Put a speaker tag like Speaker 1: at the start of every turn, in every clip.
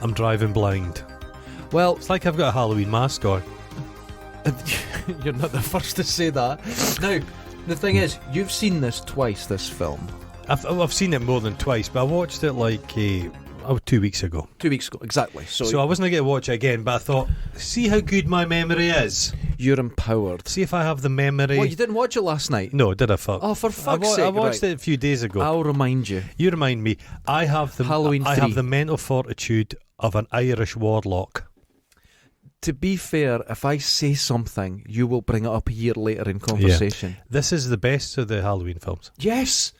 Speaker 1: I'm driving blind.
Speaker 2: Well,
Speaker 1: It's like I've got a Halloween mask on.
Speaker 2: you're not the first to say that. Now, the thing is, you've seen this twice, this film.
Speaker 1: I've seen it more than twice, but I watched it like 2 weeks ago.
Speaker 2: 2 weeks ago, exactly.
Speaker 1: So I wasn't going to watch it again, but I thought, see how good my memory is.
Speaker 2: You're empowered.
Speaker 1: See if I have the memory.
Speaker 2: What, you didn't watch it last night?
Speaker 1: No, did I? Fuck.
Speaker 2: Oh, for fuck's sake.
Speaker 1: I watched
Speaker 2: right.
Speaker 1: it a few days ago.
Speaker 2: I'll remind you.
Speaker 1: You remind me. I have the
Speaker 2: Halloween
Speaker 1: I
Speaker 2: 3.
Speaker 1: have the mental fortitude of an Irish warlock.
Speaker 2: To be fair, if I say something, you will bring it up a year later in conversation.
Speaker 1: Yeah. This is the best of the Halloween films.
Speaker 2: Yes!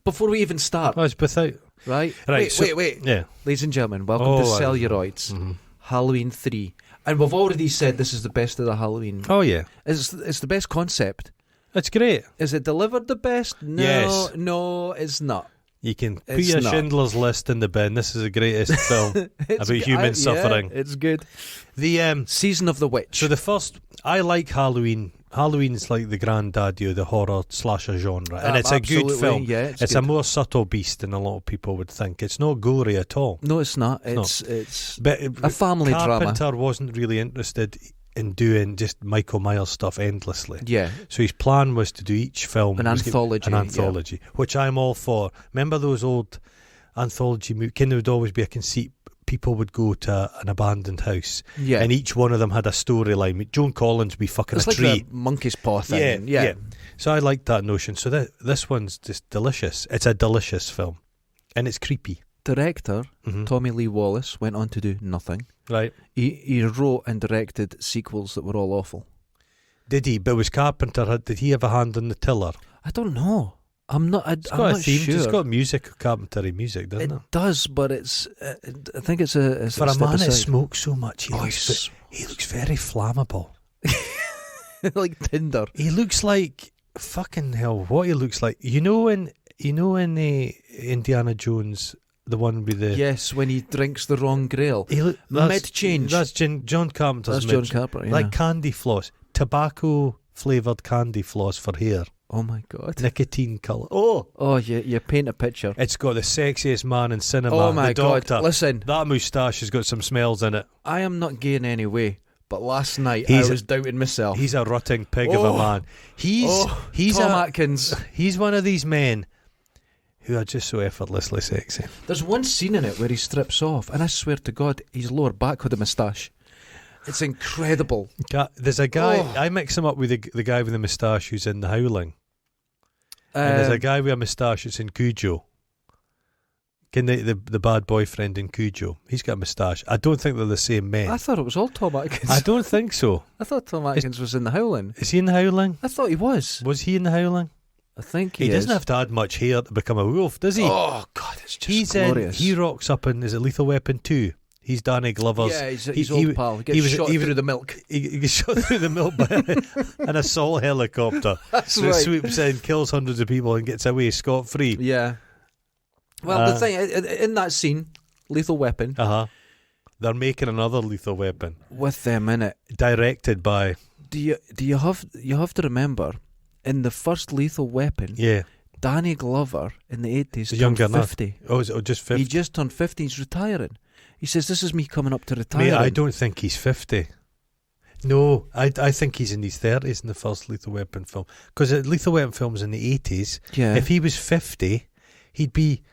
Speaker 2: Before we even start.
Speaker 1: Oh, it's without...
Speaker 2: Right?
Speaker 1: Right.
Speaker 2: Wait.
Speaker 1: Yeah.
Speaker 2: Ladies and gentlemen, welcome to Celluroids.
Speaker 1: Mm-hmm.
Speaker 2: Halloween 3. And we've already said this is the best of the Halloween.
Speaker 1: Oh, yeah.
Speaker 2: It's the best concept.
Speaker 1: It's great.
Speaker 2: Is it delivered the best? No,
Speaker 1: Yes.
Speaker 2: No, it's not.
Speaker 1: You can put
Speaker 2: It's
Speaker 1: your
Speaker 2: not.
Speaker 1: Schindler's List in the bin. This is the greatest film about human suffering.
Speaker 2: Yeah, it's good.
Speaker 1: The
Speaker 2: Season of the Witch.
Speaker 1: So the first... I like Halloween. Halloween's like the granddaddy of the horror slasher genre. And it's a good
Speaker 2: Absolutely,
Speaker 1: film.
Speaker 2: yeah,
Speaker 1: it's
Speaker 2: good.
Speaker 1: a more subtle beast than a lot of people would think. It's not gory at all.
Speaker 2: No, it's not.
Speaker 1: It's
Speaker 2: It's
Speaker 1: But
Speaker 2: a family drama.
Speaker 1: Carpenter wasn't really interested in doing just Michael Myers stuff endlessly.
Speaker 2: Yeah.
Speaker 1: So his plan was to do each film
Speaker 2: An anthology.
Speaker 1: Which I'm all for. Remember those old anthology movies? There would always be a conceit. People would go to an abandoned house,
Speaker 2: Yeah.
Speaker 1: and each one of them had a storyline. Joan Collins would be fucking
Speaker 2: It's
Speaker 1: a
Speaker 2: like
Speaker 1: tree.
Speaker 2: the monkey's paw thing.
Speaker 1: Yeah. So I like that notion. So this one's just delicious. It's a delicious film, and it's creepy.
Speaker 2: Director
Speaker 1: Mm-hmm.
Speaker 2: Tommy Lee Wallace went on to do nothing.
Speaker 1: Right?
Speaker 2: He wrote and directed sequels that were all awful.
Speaker 1: Did he? But was Carpenter? Did he have a hand on the tiller?
Speaker 2: I don't know. I'm not.
Speaker 1: It's
Speaker 2: I'm
Speaker 1: got
Speaker 2: not
Speaker 1: a theme.
Speaker 2: sure.
Speaker 1: It's got music, Carpenter music, doesn't it?
Speaker 2: It does, but it's. I think it's a.
Speaker 1: For a
Speaker 2: step
Speaker 1: man that
Speaker 2: aside.
Speaker 1: smokes so much, he
Speaker 2: he's-
Speaker 1: looks very flammable.
Speaker 2: like Tinder.
Speaker 1: He looks like fucking hell. What he looks like, you know in Indiana Jones, the one with the
Speaker 2: Yes, when he drinks the wrong Grail.
Speaker 1: that's
Speaker 2: Mid-change.
Speaker 1: That's John Carpenter's.
Speaker 2: That's John Carpenter. Yeah.
Speaker 1: Like candy floss, tobacco flavored candy floss for hair,
Speaker 2: oh my god.
Speaker 1: nicotine colour.
Speaker 2: Oh, you paint a picture.
Speaker 1: It's got the sexiest man in cinema.
Speaker 2: Oh my
Speaker 1: the Doctor.
Speaker 2: god. Listen,
Speaker 1: That moustache has got some smells in it.
Speaker 2: I am not gay in any way, but last night
Speaker 1: He's
Speaker 2: I was doubting myself.
Speaker 1: He's a rutting pig of a man. He's
Speaker 2: Tom Atkins.
Speaker 1: He's one of these men who are just so effortlessly sexy.
Speaker 2: There's one scene in it where he strips off, and I swear to God, his lower back had a moustache. It's incredible.
Speaker 1: There's a guy,
Speaker 2: Oh.
Speaker 1: I mix him up with the guy with the moustache who's in The Howling. And there's a guy with a moustache that's in Cujo. The bad boyfriend in Cujo. He's got a moustache. I don't think they're the same men.
Speaker 2: I thought it was all Tom Atkins.
Speaker 1: I don't think so.
Speaker 2: I thought Tom Atkins was in The Howling.
Speaker 1: Is he in The Howling?
Speaker 2: I thought he was.
Speaker 1: Was he in The Howling?
Speaker 2: I think
Speaker 1: He
Speaker 2: is.
Speaker 1: doesn't have to add much hair to become a wolf, does he?
Speaker 2: Oh God, it's just glorious.
Speaker 1: He rocks up in, is it Lethal Weapon 2? He's Danny Glover's.
Speaker 2: Yeah, he's old pal. He gets shot through the milk.
Speaker 1: He gets shot through the milk by an assault helicopter.
Speaker 2: That's
Speaker 1: that
Speaker 2: right.
Speaker 1: swoops in, kills hundreds of people and gets away scot-free.
Speaker 2: Yeah. Well, the thing in that scene, Lethal Weapon,
Speaker 1: They're making another Lethal Weapon.
Speaker 2: with them in it.
Speaker 1: Directed by...
Speaker 2: Do you have to remember, in the first Lethal Weapon,
Speaker 1: Yeah.
Speaker 2: Danny Glover in the 80s
Speaker 1: He's
Speaker 2: turned
Speaker 1: younger enough.
Speaker 2: 50.
Speaker 1: Oh, is it just 50?
Speaker 2: He just turned 50. He's retiring. He says, "This is me coming up to
Speaker 1: Mate,
Speaker 2: retiring."
Speaker 1: I don't think he's 50. No, I think he's in his 30s in the first Lethal Weapon film. Because Lethal Weapon film's in the 80s.
Speaker 2: Yeah.
Speaker 1: If he was 50, he'd be...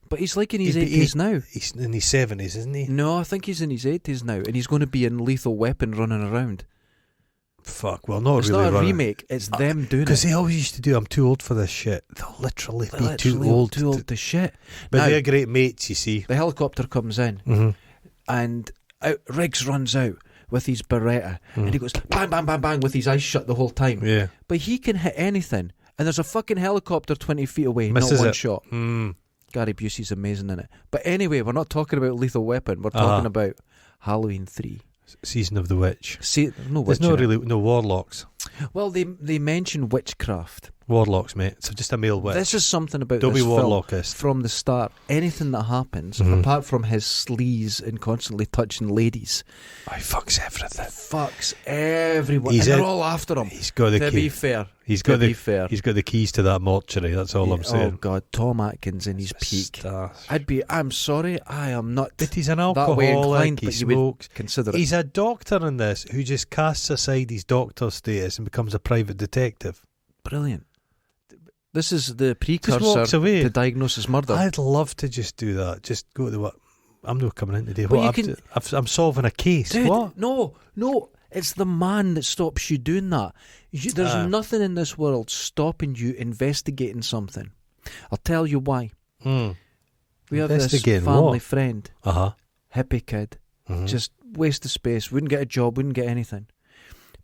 Speaker 2: But he's like in his
Speaker 1: he'd be
Speaker 2: 80s now.
Speaker 1: He's in his 70s, isn't he?
Speaker 2: No, I think he's in his 80s now, and he's going to be in Lethal Weapon running around.
Speaker 1: Fuck, well, not
Speaker 2: It's
Speaker 1: really
Speaker 2: not a
Speaker 1: running.
Speaker 2: remake. It's them doing it.
Speaker 1: Because they always used to do, I'm too old for this shit. They'll literally
Speaker 2: They're
Speaker 1: be too
Speaker 2: literally
Speaker 1: old.
Speaker 2: Too old to shit.
Speaker 1: But
Speaker 2: Now,
Speaker 1: they're great mates, you see.
Speaker 2: the helicopter comes in,
Speaker 1: Mm-hmm.
Speaker 2: and Riggs runs out with his Beretta, and he goes bang, bang, bang, bang with his eyes shut the whole time.
Speaker 1: Yeah.
Speaker 2: But he can hit anything, and there's a fucking helicopter 20 feet away,
Speaker 1: Misses
Speaker 2: not one
Speaker 1: it.
Speaker 2: shot.
Speaker 1: Mm.
Speaker 2: Gary Busey's amazing in it. But anyway, we're not talking about Lethal Weapon. We're talking about Halloween 3.
Speaker 1: Season of the Witch.
Speaker 2: See, no
Speaker 1: There's
Speaker 2: witch in it.
Speaker 1: no warlocks.
Speaker 2: Well, they mention witchcraft,
Speaker 1: Warlocks, mate. So just a male witch.
Speaker 2: This is something about
Speaker 1: Don't
Speaker 2: this
Speaker 1: be
Speaker 2: film
Speaker 1: warlockist.
Speaker 2: from the start. Anything that happens,
Speaker 1: Mhm.
Speaker 2: apart from his sleaze and constantly touching ladies,
Speaker 1: Oh, he fucks everything.
Speaker 2: fucks everyone.
Speaker 1: He's
Speaker 2: and they're
Speaker 1: in-
Speaker 2: all after him.
Speaker 1: He's got the
Speaker 2: To
Speaker 1: key.
Speaker 2: be fair.
Speaker 1: He's
Speaker 2: To
Speaker 1: got
Speaker 2: be
Speaker 1: the.
Speaker 2: fair.
Speaker 1: He's got the keys to that mortuary. That's all I'm
Speaker 2: Oh,
Speaker 1: saying.
Speaker 2: God. Tom Atkins in his peak.
Speaker 1: Star.
Speaker 2: I'm sorry, I am not
Speaker 1: But he's an
Speaker 2: that way
Speaker 1: alcoholic.
Speaker 2: inclined,
Speaker 1: He
Speaker 2: but you would
Speaker 1: smokes.
Speaker 2: consider it.
Speaker 1: He's a doctor in this who just casts aside his doctor status and becomes a private detective.
Speaker 2: Brilliant. This is the
Speaker 1: Just
Speaker 2: precursor
Speaker 1: walks away.
Speaker 2: to Diagnosis Murder.
Speaker 1: I'd love to just do that. Just go to what. I'm not coming in today.
Speaker 2: But
Speaker 1: What?
Speaker 2: you
Speaker 1: I'm solving a case.
Speaker 2: Dude,
Speaker 1: What?
Speaker 2: No. It's the man that stops you doing that. There's nothing in this world stopping you investigating something. I'll tell you why.
Speaker 1: Hmm.
Speaker 2: We have this
Speaker 1: Investigating
Speaker 2: family
Speaker 1: what?
Speaker 2: friend,
Speaker 1: Uh-huh.
Speaker 2: hippie kid,
Speaker 1: Mhm.
Speaker 2: just waste of space, wouldn't get a job, wouldn't get anything.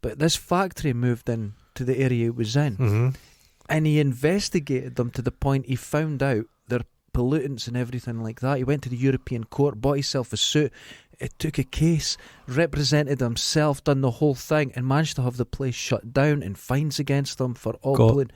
Speaker 2: But this factory moved in to the area he was in,
Speaker 1: Mhm.
Speaker 2: and he investigated them to the point he found out their pollutants and everything like that. He went to the European court, bought himself a suit, it took a case, represented himself, done the whole thing, and managed to have the place shut down and fines against them for all
Speaker 1: God.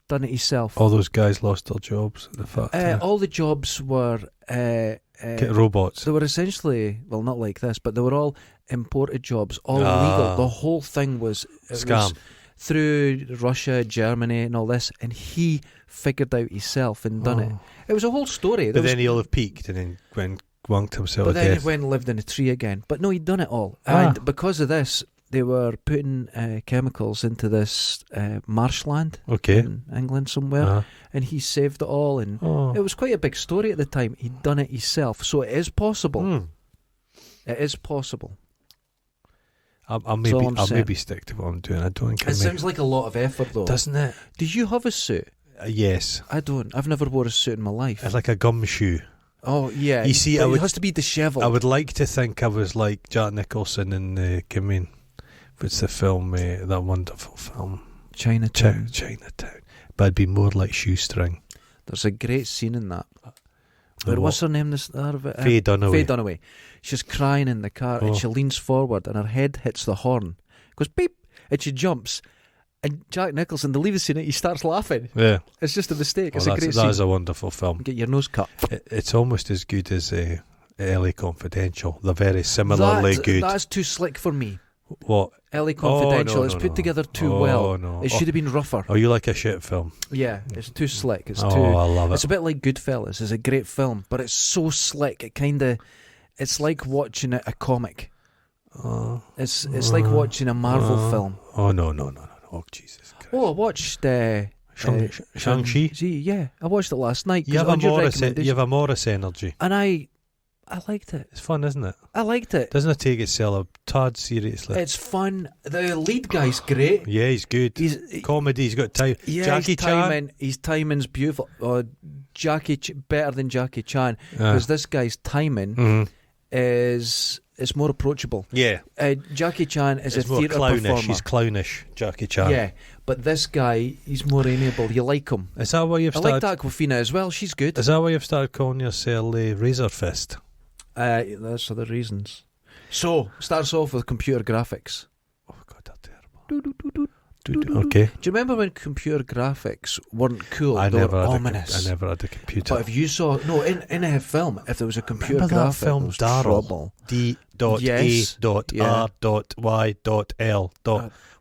Speaker 2: done it himself.
Speaker 1: All those guys lost their jobs at the factory.
Speaker 2: All the jobs were
Speaker 1: Get robots.
Speaker 2: they were essentially, well, not like this, but they were all imported jobs, all
Speaker 1: Ah.
Speaker 2: legal. The whole thing was
Speaker 1: Scam.
Speaker 2: through Russia, Germany, and all this, and he figured out himself and done it.
Speaker 1: Oh.
Speaker 2: It was a whole story.
Speaker 1: But then he'll have peaked and then went wanked himself
Speaker 2: But
Speaker 1: to
Speaker 2: then
Speaker 1: death.
Speaker 2: he went and lived in a tree again. But no, he'd done it all.
Speaker 1: Ah.
Speaker 2: And because of this, they were putting chemicals into this marshland
Speaker 1: Okay.
Speaker 2: in England somewhere,
Speaker 1: Uh-huh.
Speaker 2: and he saved it all. And
Speaker 1: Oh.
Speaker 2: it was quite a big story at the time. He'd done it himself. So it is possible.
Speaker 1: Hmm.
Speaker 2: It is possible.
Speaker 1: I'll
Speaker 2: all
Speaker 1: maybe
Speaker 2: I'm
Speaker 1: I'll
Speaker 2: saying.
Speaker 1: maybe stick to what I'm doing. I don't think I
Speaker 2: It sounds like a lot of effort, though.
Speaker 1: doesn't it?
Speaker 2: Do you have a suit?
Speaker 1: Yes.
Speaker 2: I don't. I've never wore a suit in my life.
Speaker 1: It's like a gumshoe.
Speaker 2: Oh, yeah.
Speaker 1: You see,
Speaker 2: but
Speaker 1: I would-
Speaker 2: it has to be dishevelled.
Speaker 1: I would like to think I was like Jack Nicholson in what's the film? That wonderful film,
Speaker 2: Chinatown.
Speaker 1: Chinatown. But I'd be more like Shoestring.
Speaker 2: There's a great scene in that.
Speaker 1: The
Speaker 2: But what's
Speaker 1: what?
Speaker 2: her name?
Speaker 1: Faye Dunaway.
Speaker 2: Faye Dunaway. She's crying in the car,
Speaker 1: Oh.
Speaker 2: and she leans forward, and her head hits the horn. Goes beep, and she jumps. And Jack Nicholson, to leave the scene, he starts laughing.
Speaker 1: Yeah.
Speaker 2: It's just a mistake.
Speaker 1: Well,
Speaker 2: It's a great
Speaker 1: that
Speaker 2: scene.
Speaker 1: is a wonderful film.
Speaker 2: Get your nose cut.
Speaker 1: It's almost as good as LA Confidential. They're very similarly good.
Speaker 2: That's too slick for me.
Speaker 1: What?
Speaker 2: LA Confidential.
Speaker 1: no,
Speaker 2: It's
Speaker 1: no,
Speaker 2: put
Speaker 1: no.
Speaker 2: together too
Speaker 1: Oh,
Speaker 2: well.
Speaker 1: no.
Speaker 2: It should have been rougher.
Speaker 1: Oh, you like a shit film?
Speaker 2: Yeah, it's too slick. It's
Speaker 1: Oh,
Speaker 2: too.
Speaker 1: I love
Speaker 2: It's
Speaker 1: it.
Speaker 2: a bit like Goodfellas. It's a great film, but it's so slick. It kind of, it's like watching a comic. It's like watching a Marvel film.
Speaker 1: Oh, no. Oh, Jesus Christ.
Speaker 2: Oh, I watched
Speaker 1: Shang-Chi?
Speaker 2: Yeah, I watched it last night.
Speaker 1: You
Speaker 2: 'cause
Speaker 1: have, a
Speaker 2: on your
Speaker 1: Morris,
Speaker 2: recommendation-
Speaker 1: you have a Morris energy.
Speaker 2: and I liked it.
Speaker 1: It's fun, isn't it?
Speaker 2: I liked it.
Speaker 1: Doesn't it take itself a tad seriously?
Speaker 2: It's fun. The lead guy's great.
Speaker 1: Yeah, he's good.
Speaker 2: He's
Speaker 1: Comedy, he's got time.
Speaker 2: yeah,
Speaker 1: Jackie
Speaker 2: his
Speaker 1: Chan.
Speaker 2: timing, his timing's beautiful. Better than Jackie Chan, because this guy's timing
Speaker 1: Mhm.
Speaker 2: is more approachable.
Speaker 1: Yeah.
Speaker 2: Jackie Chan is
Speaker 1: It's
Speaker 2: a
Speaker 1: more
Speaker 2: theatre
Speaker 1: clownish.
Speaker 2: performer.
Speaker 1: He's clownish, Jackie Chan.
Speaker 2: Yeah, but this guy, he's more amiable. You like him.
Speaker 1: Is that why you've
Speaker 2: I
Speaker 1: started?
Speaker 2: like Aquafina as well. She's good.
Speaker 1: Is that why you've started calling yourself Razor Fist?
Speaker 2: That's other reasons. So, starts off with computer graphics.
Speaker 1: Oh God, they're terrible. Okay.
Speaker 2: Do you remember when computer graphics weren't cool?
Speaker 1: I
Speaker 2: They
Speaker 1: never
Speaker 2: were
Speaker 1: had
Speaker 2: ominous.
Speaker 1: I never had a computer.
Speaker 2: But if you saw in a film, if there was a computer
Speaker 1: Remember that
Speaker 2: graphic,
Speaker 1: film
Speaker 2: there was
Speaker 1: Daryl?
Speaker 2: trouble. Yes.
Speaker 1: D.A.R.Y.L.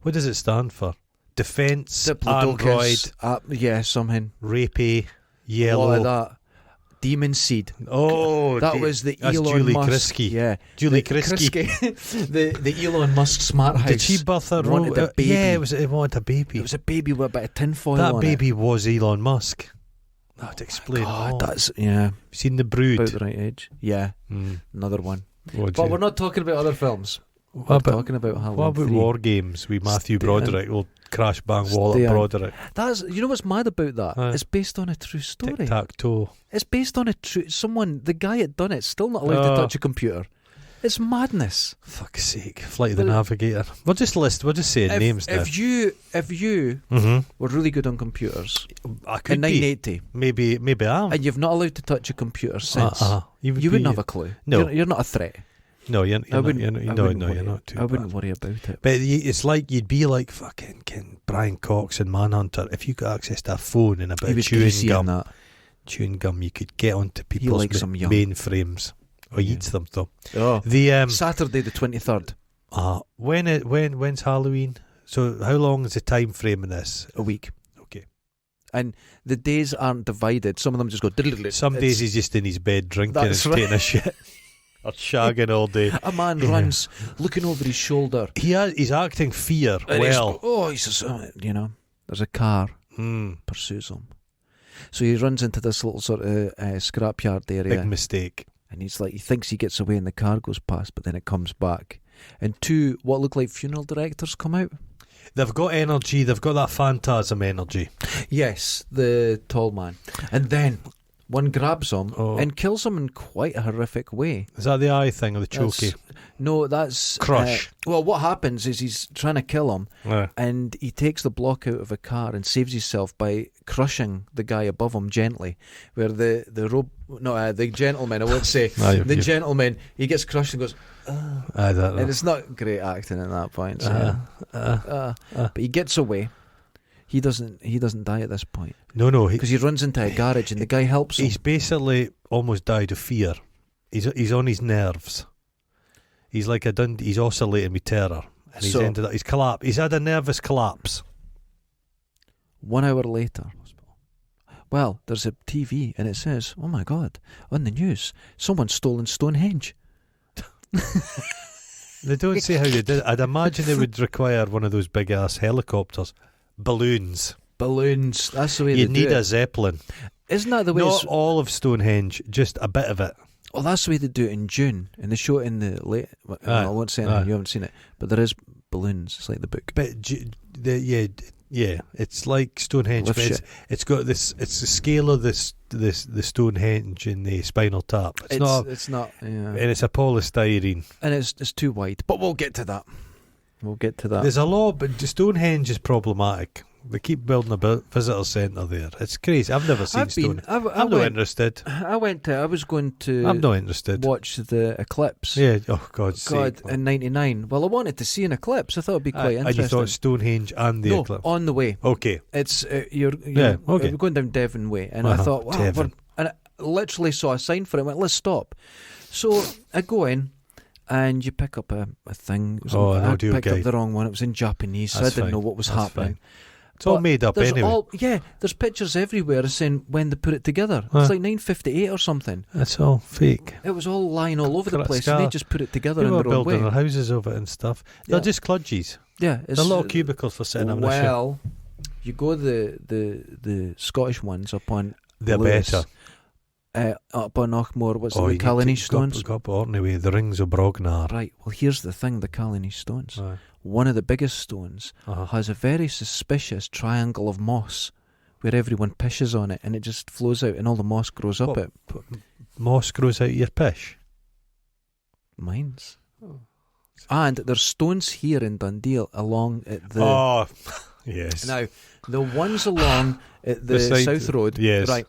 Speaker 1: What does it stand for? Defense, Android,
Speaker 2: Diplodocus, something.
Speaker 1: rapey,
Speaker 2: A lot
Speaker 1: yellow.
Speaker 2: of that. Demon Seed.
Speaker 1: Oh,
Speaker 2: That was the
Speaker 1: that's
Speaker 2: Elon
Speaker 1: Julie
Speaker 2: Musk.
Speaker 1: Krisky.
Speaker 2: Yeah,
Speaker 1: Julie
Speaker 2: The
Speaker 1: Krisky.
Speaker 2: the Elon Musk smart house.
Speaker 1: Did she birth a
Speaker 2: wanted a baby.
Speaker 1: Yeah, it wanted a baby.
Speaker 2: It was a baby with a bit of tinfoil
Speaker 1: That
Speaker 2: on
Speaker 1: baby was Elon Musk. That'd explain it all.
Speaker 2: God, that's yeah.
Speaker 1: Seen The Brood?
Speaker 2: About the right age. Yeah,
Speaker 1: Mm.
Speaker 2: another one.
Speaker 1: What'd
Speaker 2: But
Speaker 1: you-
Speaker 2: we're not talking about other films.
Speaker 1: What
Speaker 2: We're
Speaker 1: about-
Speaker 2: talking about Halloween
Speaker 1: What about
Speaker 2: 3.
Speaker 1: War Games with Matthew
Speaker 2: Stay on.
Speaker 1: Broderick? We'll crash bang wall
Speaker 2: Stay
Speaker 1: at
Speaker 2: on.
Speaker 1: Broderick.
Speaker 2: That's you know what's mad about that?
Speaker 1: Aye.
Speaker 2: It's based on a true story.
Speaker 1: Tic tac toe.
Speaker 2: It's based on a true. The guy that done it's still not allowed to
Speaker 1: Oh.
Speaker 2: touch a computer. It's madness.
Speaker 1: Fuck's sake. Flight of the
Speaker 2: Well,
Speaker 1: Navigator. We'll just say names now.
Speaker 2: If you
Speaker 1: Mm-hmm.
Speaker 2: were really good on computers
Speaker 1: I could
Speaker 2: in
Speaker 1: be.
Speaker 2: 1980,
Speaker 1: Maybe I am.
Speaker 2: and you've not allowed to touch a computer since,
Speaker 1: You
Speaker 2: you wouldn't have a clue.
Speaker 1: No.
Speaker 2: You're not a threat.
Speaker 1: No, you're
Speaker 2: I wouldn't
Speaker 1: not too
Speaker 2: I wouldn't
Speaker 1: bad.
Speaker 2: worry about it.
Speaker 1: But it's like you'd be like fucking Brian Cox and Manhunter if you got access to a phone and a bit
Speaker 2: He
Speaker 1: of
Speaker 2: was
Speaker 1: chewing
Speaker 2: greasy in
Speaker 1: gum.
Speaker 2: that.
Speaker 1: Chewing gum, you could get onto people's
Speaker 2: likes them young.
Speaker 1: mainframes. Or
Speaker 2: Yeah.
Speaker 1: eats them though.
Speaker 2: Oh,
Speaker 1: The
Speaker 2: Saturday the 23rd.
Speaker 1: when's Halloween? So how long is the time frame in this?
Speaker 2: A week.
Speaker 1: Okay.
Speaker 2: And the days aren't divided. Some of them just go.
Speaker 1: Some days he's just in his bed drinking and
Speaker 2: That's right.
Speaker 1: taking a shit. Or shagging all day.
Speaker 2: A man
Speaker 1: Yeah.
Speaker 2: runs, looking over his shoulder.
Speaker 1: He's acting fear
Speaker 2: And
Speaker 1: well.
Speaker 2: he says, there's a car pursues him. So he runs into this little sort of scrapyard area.
Speaker 1: Big mistake.
Speaker 2: And he thinks he gets away and the car goes past, but then it comes back. And two, what look like funeral directors come out.
Speaker 1: They've got energy. They've got that phantasm energy.
Speaker 2: Yes, the tall man. And then one grabs him
Speaker 1: Oh.
Speaker 2: and kills him in quite a horrific way.
Speaker 1: Is that the eye thing or the chokey?
Speaker 2: No, that's...
Speaker 1: Crush.
Speaker 2: Well, what happens is he's trying to kill him,
Speaker 1: Yeah.
Speaker 2: and he takes the block out of a car and saves himself by crushing the guy above him gently. Where the gentleman, I won't say, the gentleman, he gets crushed and goes,
Speaker 1: I don't know.
Speaker 2: and it's not great acting at that point. So, but he gets away. He doesn't die at this point
Speaker 1: No,
Speaker 2: because he runs into a garage and the guy helps him.
Speaker 1: he's basically almost died of fear. He's on his nerves. He's like he's oscillating with terror, and he's ended up. He's had a nervous collapse.
Speaker 2: 1 hour later, well, there's a TV and it says, "Oh my God, on the news, someone's stolen Stonehenge."
Speaker 1: They don't say how they did it. I'd imagine it would require one of those big ass helicopters, balloons.
Speaker 2: Balloons. That's the way
Speaker 1: You'd
Speaker 2: they do
Speaker 1: need
Speaker 2: it.
Speaker 1: a Zeppelin.
Speaker 2: Isn't that the way?
Speaker 1: Not all of Stonehenge, just a bit of it.
Speaker 2: Well, that's the way they do it in June, and they show it in the late. Well, I won't say anything. You haven't seen it, but there is balloons. It's like the book.
Speaker 1: But yeah, it's like Stonehenge.
Speaker 2: Lift
Speaker 1: But
Speaker 2: shit.
Speaker 1: it's got this. It's the scale of the Stonehenge in the Spinal Tap. It's not,
Speaker 2: Yeah.
Speaker 1: and it's a polystyrene.
Speaker 2: And it's too wide. But we'll get to that.
Speaker 1: There's a lot, but Stonehenge is problematic. They keep building a visitor centre there. It's crazy. I've never seen Stonehenge. I'm not interested.
Speaker 2: I was going to.
Speaker 1: I'm not interested.
Speaker 2: Watch the eclipse.
Speaker 1: Yeah. Oh God's sake.
Speaker 2: In '99. Well, I wanted to see an eclipse. I thought it'd be quite interesting.
Speaker 1: And you thought Stonehenge and the eclipse?
Speaker 2: On the way.
Speaker 1: Okay.
Speaker 2: It's
Speaker 1: okay.
Speaker 2: We're going down Devon Way, and I thought, wow,
Speaker 1: Devon.
Speaker 2: and I literally saw a sign for it. I went, let's stop. So I go in, and you pick up a thing. I picked up the wrong one. It was in Japanese, so I didn't know what was happening.
Speaker 1: Fine. It's all made up anyway.
Speaker 2: There's pictures everywhere saying when they put it together.
Speaker 1: Huh.
Speaker 2: It's like 9:58 or something.
Speaker 1: That's all fake.
Speaker 2: It was all lying all over the place, and they just put it together
Speaker 1: People
Speaker 2: in
Speaker 1: are
Speaker 2: their own
Speaker 1: building
Speaker 2: way.
Speaker 1: their houses of it and stuff. They're just kludgies.
Speaker 2: Yeah,
Speaker 1: They're little cubicles for sitting having a shit.
Speaker 2: Well, you go the Scottish ones up on
Speaker 1: They're
Speaker 2: Lewis,
Speaker 1: better.
Speaker 2: up on Ochmore. What's
Speaker 1: Oh,
Speaker 2: the
Speaker 1: you
Speaker 2: Callany
Speaker 1: need to
Speaker 2: Stones?
Speaker 1: Go up Orkney, the Rings of Brognar.
Speaker 2: Right. Well, here's the thing: the Callany Stones.
Speaker 1: Aye.
Speaker 2: One of the biggest stones has a very suspicious triangle of moss, where everyone pishes on it, and it just flows out, and all the moss grows up it.
Speaker 1: Moss grows out of your pish.
Speaker 2: Mines. And there's stones here in Dundee along at the.
Speaker 1: Oh, yes.
Speaker 2: Now, the ones along at the
Speaker 1: The
Speaker 2: South Road.
Speaker 1: yes.
Speaker 2: Right.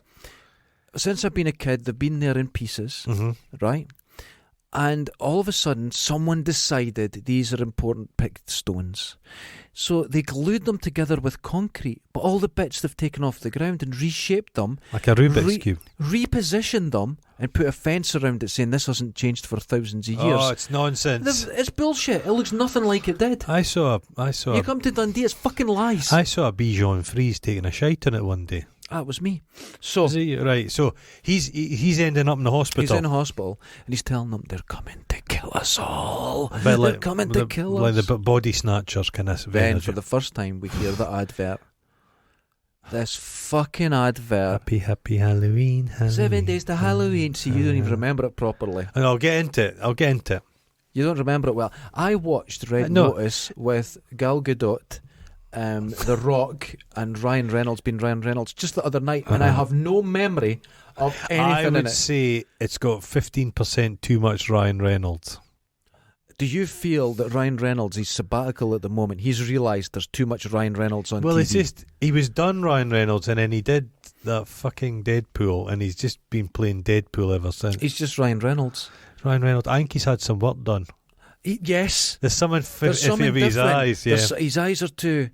Speaker 2: Since I've been a kid, they've been there in pieces.
Speaker 1: Mm-hmm.
Speaker 2: Right. And all of a sudden, someone decided these are important picked stones. So they glued them together with concrete, but all the bits they've taken off the ground and reshaped them.
Speaker 1: Like a Rubik's Cube.
Speaker 2: Repositioned them and put a fence around it saying this hasn't changed for thousands of years.
Speaker 1: Oh, it's nonsense.
Speaker 2: It's bullshit. It looks nothing like it did.
Speaker 1: I saw.
Speaker 2: You come to Dundee, it's fucking lies.
Speaker 1: I saw a Bijon Frise taking a shite in it one day.
Speaker 2: That was me. So
Speaker 1: Is he? Right. So he's ending up in the hospital.
Speaker 2: he's in a hospital and he's telling them they're coming to kill us all.
Speaker 1: But
Speaker 2: They're
Speaker 1: like,
Speaker 2: coming to kill
Speaker 1: like
Speaker 2: us.
Speaker 1: the body snatchers kind of.
Speaker 2: Then for the first time we hear the advert. This fucking advert.
Speaker 1: Happy Halloween.
Speaker 2: 7 days to Halloween. See, you don't even remember it properly.
Speaker 1: And I'll get into it.
Speaker 2: You don't remember it well. I watched Red
Speaker 1: No.
Speaker 2: Notice with Gal Gadot, The Rock, and Ryan Reynolds being Ryan Reynolds just the other night, and I have no memory of anything
Speaker 1: I
Speaker 2: in
Speaker 1: would
Speaker 2: it.
Speaker 1: say it's got 15% too much Ryan Reynolds.
Speaker 2: Do you feel that Ryan Reynolds is sabbatical at the moment? He's realised there's too much Ryan Reynolds on TV.
Speaker 1: Well, it's just he was done Ryan Reynolds, and then he did that fucking Deadpool, and he's just been playing Deadpool ever since.
Speaker 2: He's just Ryan Reynolds.
Speaker 1: Ryan Reynolds. I think he's had some work done.
Speaker 2: Yes.
Speaker 1: There's something
Speaker 2: There's something
Speaker 1: with his
Speaker 2: different.
Speaker 1: eyes. Yeah,
Speaker 2: His eyes are too...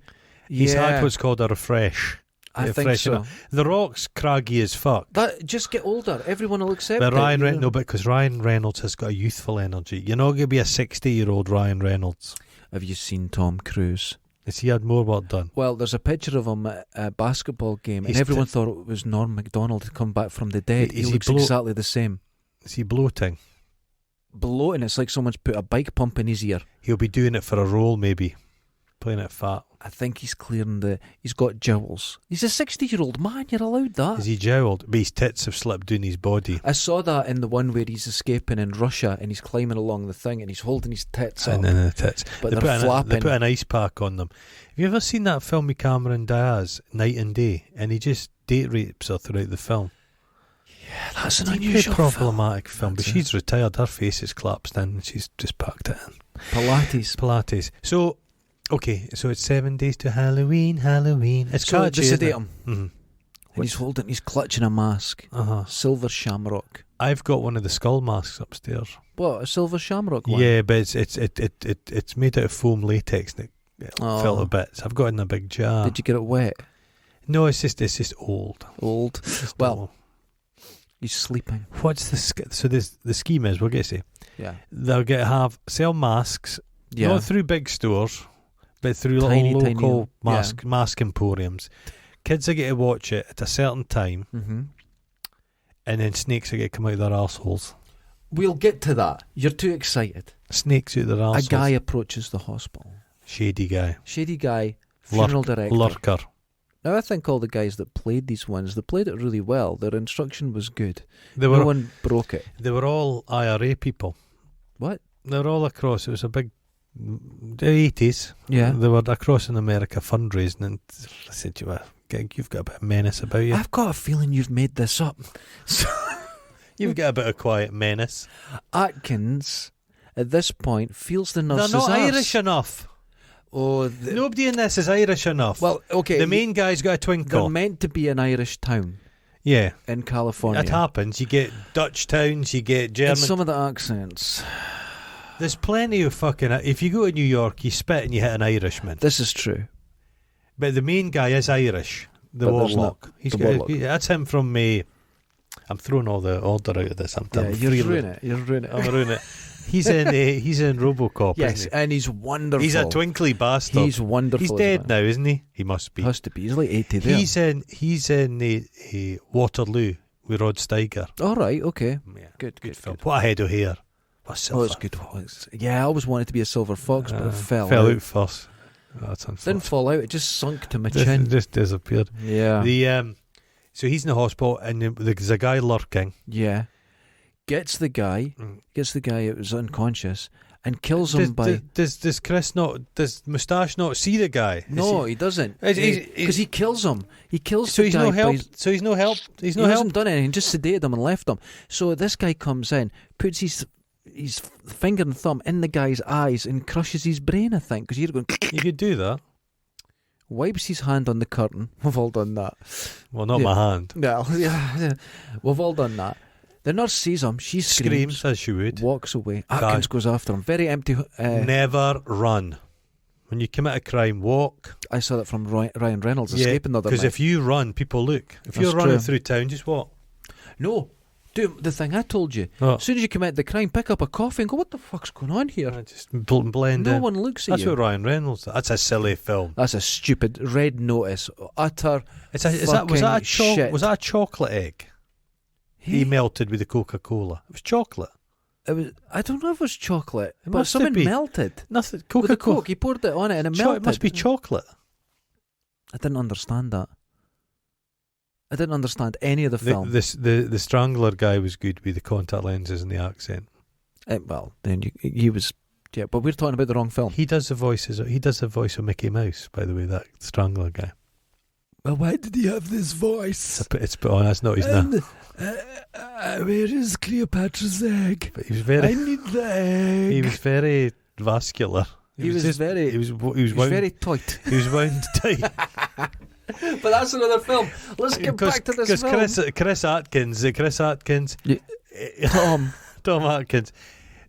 Speaker 1: he's
Speaker 2: yeah.
Speaker 1: had what's called a refresh.
Speaker 2: I think so.
Speaker 1: The Rock's craggy as fuck.
Speaker 2: Just get older. Everyone will accept
Speaker 1: But
Speaker 2: it.
Speaker 1: No, because Ryan Reynolds has got a youthful energy. You're not going to be a 60-year-old Ryan Reynolds.
Speaker 2: Have you seen Tom Cruise?
Speaker 1: Has he had more work done?
Speaker 2: Well, there's a picture of him at a basketball game, and everyone thought it was Norm Macdonald come back from the dead. He looks exactly the same.
Speaker 1: Is he bloating?
Speaker 2: Bloating. It's like someone's put a bike pump in his ear.
Speaker 1: He'll be doing it for a role, maybe. Playing it fat.
Speaker 2: I think he's clearing he's got jowls. He's a 60-year-old man, you're allowed that.
Speaker 1: Is he jowled? But his tits have slipped down his body.
Speaker 2: I saw that in the one where he's escaping in Russia and he's climbing along the thing and he's holding his tits up.
Speaker 1: And then the tits.
Speaker 2: But they're flapping.
Speaker 1: They put an ice pack on them. Have you ever seen that film with Cameron Diaz, Night and Day? And he just date rapes her throughout the film.
Speaker 2: Yeah, that's an
Speaker 1: It's
Speaker 2: unusual
Speaker 1: a problematic film. But she's retired. Her face is collapsed in and she's just packed it in. Pilates. So... Okay, so it's 7 days to Halloween. It's
Speaker 2: so
Speaker 1: catchy,
Speaker 2: they
Speaker 1: isn't
Speaker 2: sedate
Speaker 1: it?
Speaker 2: him.
Speaker 1: Mm-hmm.
Speaker 2: And he's clutching a mask. Silver shamrock.
Speaker 1: I've got one of the skull masks upstairs.
Speaker 2: What, a silver shamrock one?
Speaker 1: Yeah, but it's made out of foam latex and it fell to bits. I've got it in a big jar.
Speaker 2: Did you get it wet?
Speaker 1: No, it's just old.
Speaker 2: Well, he's sleeping.
Speaker 1: What's so the scheme is, we're going to say, they're going to sell masks, not through big stores, but through little local mask emporiums. Kids are going to watch it at a certain time, and then snakes are going to come out of their arseholes.
Speaker 2: We'll get to that. You're too excited.
Speaker 1: Snakes out their arseholes.
Speaker 2: A guy approaches the hospital.
Speaker 1: Shady guy.
Speaker 2: Funeral director.
Speaker 1: Lurker.
Speaker 2: Now, I think all the guys that played these ones, they played it really well. Their instruction was good.
Speaker 1: No
Speaker 2: one broke it.
Speaker 1: They were all IRA people.
Speaker 2: What?
Speaker 1: They were all across. It was a big... The 80s.
Speaker 2: Yeah.
Speaker 1: They were across in America fundraising, and I said to you, you've got a bit of menace about you.
Speaker 2: I've got a feeling you've made this up.
Speaker 1: You've got a bit of quiet menace.
Speaker 2: Atkins, at this point, feels the nurse's
Speaker 1: They're not
Speaker 2: arse.
Speaker 1: Irish enough.
Speaker 2: Oh,
Speaker 1: nobody in this is Irish enough.
Speaker 2: Well, okay.
Speaker 1: The main guy's got a twinkle.
Speaker 2: They're meant to be an Irish town.
Speaker 1: Yeah.
Speaker 2: In California.
Speaker 1: It happens. You get Dutch towns, you get German.
Speaker 2: And some of the accents.
Speaker 1: There's plenty of fucking... If you go to New York, you spit and you hit an Irishman.
Speaker 2: This is true.
Speaker 1: But the main guy is Irish. The Warlock. That's him from... I'm throwing all the order out of this.
Speaker 2: You're ruining it.
Speaker 1: I'm ruining it. He's in RoboCop,
Speaker 2: yes,
Speaker 1: isn't he?
Speaker 2: and he's wonderful.
Speaker 1: He's a twinkly bastard.
Speaker 2: He's wonderful.
Speaker 1: He's dead now, isn't he? He must be.
Speaker 2: Has to be. He's like 80 there.
Speaker 1: He's in Waterloo with Rod Steiger.
Speaker 2: All right, okay.
Speaker 1: Yeah,
Speaker 2: good
Speaker 1: film. What a head of hair. What silver.
Speaker 2: It's good. Yeah, I always wanted to be a silver fox, but it fell
Speaker 1: out first. Oh, that's unfortunate.
Speaker 2: Didn't fall out. It just sunk to my chin.
Speaker 1: Just disappeared.
Speaker 2: Yeah.
Speaker 1: So he's in the hospital, and there's a guy lurking.
Speaker 2: Yeah. Gets the guy who was unconscious, and kills him by...
Speaker 1: Does Moustache not see the guy?
Speaker 2: No, he doesn't. Because he kills him. He kills the guy.
Speaker 1: So he's no help? He
Speaker 2: hasn't done anything, just sedated him and left him. So this guy comes in, puts his finger and thumb in the guy's eyes and crushes his brain, I think, because you're going...
Speaker 1: You could do that.
Speaker 2: Wipes his hand on the curtain. We've all done that.
Speaker 1: Well, not my hand.
Speaker 2: No, we've all done that. The nurse sees him. She screams
Speaker 1: as she would.
Speaker 2: Walks away. Atkins goes after him. Very empty.
Speaker 1: Never run. When you commit a crime, walk.
Speaker 2: I saw that from Ryan Reynolds escaping the other night.
Speaker 1: Because if you run, people look. If you're running through town, just walk.
Speaker 2: No. Do the thing I told you.
Speaker 1: Oh.
Speaker 2: As soon as you commit the crime, pick up a coffee and go, what the fuck's going on here?
Speaker 1: Just blend in.
Speaker 2: No one looks at you.
Speaker 1: That's what Ryan Reynolds. That's a silly film.
Speaker 2: That's a stupid Red Notice. Utter
Speaker 1: was that a chocolate egg? He melted with the Coca-Cola. It was chocolate.
Speaker 2: I don't know if it was chocolate, but something melted.
Speaker 1: Nothing.
Speaker 2: Coca-Cola. With the Coke, he poured it on it and it melted.
Speaker 1: It must be chocolate.
Speaker 2: I didn't understand that. I didn't understand any of the film.
Speaker 1: The Strangler guy was good with the contact lenses and the accent.
Speaker 2: He was... Yeah, but we're talking about the wrong film.
Speaker 1: He does the voices. He does the voice of Mickey Mouse, by the way, that Strangler guy.
Speaker 2: Well, why did he have this voice?
Speaker 1: It's put on. That's not his name.
Speaker 2: Where is Cleopatra's egg?
Speaker 1: But he was very...
Speaker 2: I need the egg.
Speaker 1: He was very vascular. He was very
Speaker 2: tight.
Speaker 1: He was wound tight.
Speaker 2: But that's another film. Let's get back to this film.
Speaker 1: Chris Atkins.
Speaker 2: Tom.
Speaker 1: Tom Atkins.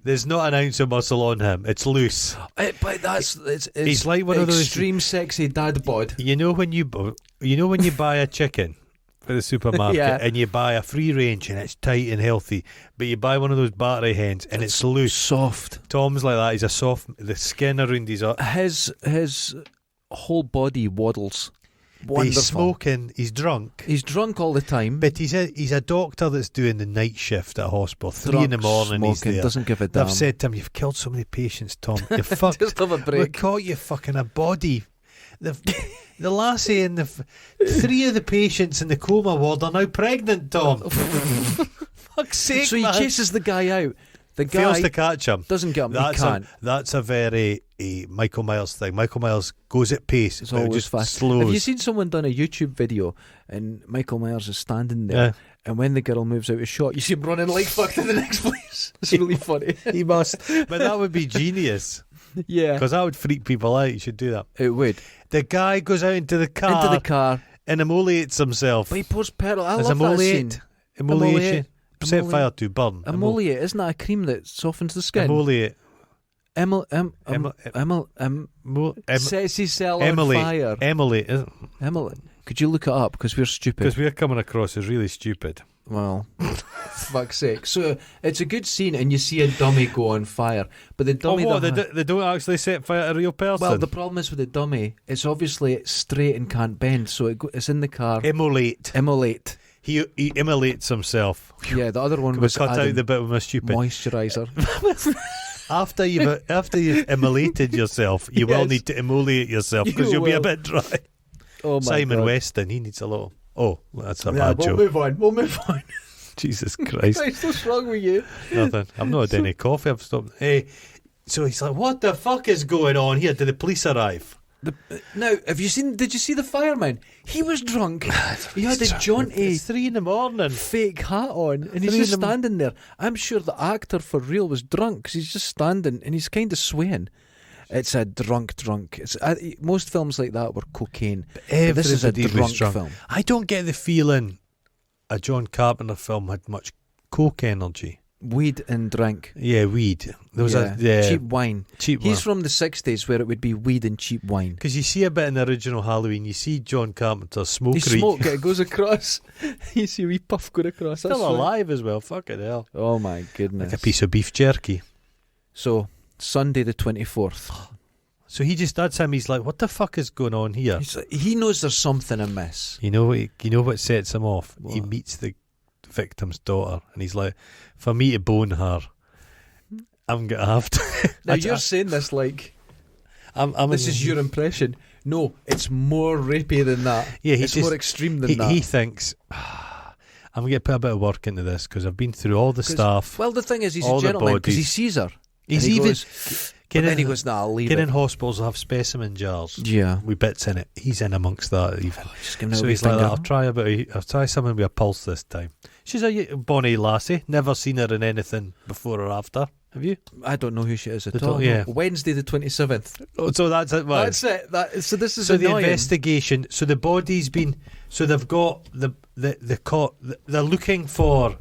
Speaker 1: There's not an ounce of muscle on him. It's loose.
Speaker 2: But it's
Speaker 1: he's like one of those
Speaker 2: extreme sexy dad bod.
Speaker 1: You know when you buy a chicken for the supermarket and you buy a free range and it's tight and healthy, but you buy one of those battery hens and it's loose,
Speaker 2: soft.
Speaker 1: Tom's like that. He's a soft. The skin around
Speaker 2: his whole body waddles. Wonderful.
Speaker 1: He's smoking. He's drunk.
Speaker 2: He's drunk all the time.
Speaker 1: But he's a doctor that's doing the night shift at a hospital. 3 in the morning.
Speaker 2: Smoking,
Speaker 1: he's there.
Speaker 2: Doesn't give a damn.
Speaker 1: I've said to him, "You've killed so many patients, Tom. You fucked.
Speaker 2: Just have a break.
Speaker 1: We caught you fucking a body." The lassie and 3 of the patients in the coma ward are now pregnant, Tom. Fuck's sake,
Speaker 2: so he chases the guy out. The guy
Speaker 1: fails to catch him.
Speaker 2: Doesn't get him. He can't.
Speaker 1: That's a very Michael Myers thing. Michael Myers goes at pace.
Speaker 2: It's always
Speaker 1: just
Speaker 2: fast.
Speaker 1: Slows.
Speaker 2: Have you seen someone done a YouTube video and Michael Myers is standing there, and when the girl moves out of shot, you see him running like fuck to the next place? It's really funny.
Speaker 1: He must. But that would be genius.
Speaker 2: Yeah.
Speaker 1: Because that would freak people out. You should do that.
Speaker 2: It would.
Speaker 1: The guy goes out into the car and immolates himself.
Speaker 2: But he pours petrol. I
Speaker 1: love
Speaker 2: that scene.
Speaker 1: Emoliation. Set fire to burn.
Speaker 2: Emoliate, isn't that a cream that softens the skin?
Speaker 1: Emoliate.
Speaker 2: Sexy cell on fire.
Speaker 1: Emoliate.
Speaker 2: Could you look it up? Because we're stupid.
Speaker 1: Because we're coming across as really stupid.
Speaker 2: Well, fuck's sake. So it's a good scene and you see a dummy go on fire. But the dummy...
Speaker 1: They don't actually set fire to a real person?
Speaker 2: Well, the problem is with the dummy, it's obviously straight and can't bend, so it's in the car.
Speaker 1: Immolate. He immolates himself.
Speaker 2: Yeah, the other one was
Speaker 1: cut out the bit with my stupid
Speaker 2: moisturiser.
Speaker 1: After you've immolated yourself, you will need to immolate yourself because you'll be a bit dry.
Speaker 2: Oh my
Speaker 1: Simon
Speaker 2: God.
Speaker 1: Weston, he needs a little. Oh, that's a bad joke.
Speaker 2: We'll move on.
Speaker 1: Jesus Christ!
Speaker 2: What's wrong with you?
Speaker 1: Nothing. I've not had any coffee. I've stopped. Hey, so he's like, "What the fuck is going on here? Did the police arrive?"
Speaker 2: Now, did you see the fireman? He was drunk. He had a jaunty.
Speaker 1: It's 3 in the morning.
Speaker 2: Fake hat on, and he's just standing there. I'm sure the actor for real was drunk because he's just standing and he's kind of swaying. It's a drunk. It's most films like that were cocaine. But this is a drunk film.
Speaker 1: I don't get the feeling a John Carpenter film had much coke energy.
Speaker 2: Weed and drink.
Speaker 1: Yeah, weed. There was
Speaker 2: cheap wine. He's from the 60s where it would be weed and cheap wine.
Speaker 1: Because you see a bit in the original Halloween, you see John Carpenter smoke.
Speaker 2: It goes across. You see a wee puff going across.
Speaker 1: Still alive as well, fucking hell.
Speaker 2: Oh my goodness.
Speaker 1: Like a piece of beef jerky.
Speaker 2: So, Sunday the 24th.
Speaker 1: So that's him. He's like, what the fuck is going on here?
Speaker 2: He knows there's something amiss.
Speaker 1: You know what sets him off?
Speaker 2: What?
Speaker 1: He meets the victim's daughter and he's like, for me to bone her, I'm going to have to.
Speaker 2: Now you're saying this like this is your impression. No, it's more rapey than that.
Speaker 1: Yeah,
Speaker 2: it's more extreme than that.
Speaker 1: He thinks, I'm going to put a bit of work into this because I've been through all the stuff.
Speaker 2: Well, the thing is, he's a gentleman because he sees her. He goes, nah, I'll leave it.
Speaker 1: In hospitals will have specimen jars.
Speaker 2: Yeah.
Speaker 1: With bits in it. He's in amongst that even.
Speaker 2: So
Speaker 1: he's like, I'll try something with a pulse this time. She's a bonny lassie. Never seen her in anything before or after. Have you?
Speaker 2: I don't know who she is at all.
Speaker 1: Yeah.
Speaker 2: Wednesday the 27th.
Speaker 1: Oh, so that's it. Well,
Speaker 2: that's it. So this is
Speaker 1: so
Speaker 2: annoying.
Speaker 1: The investigation. So the body's been. So they've got they're looking for.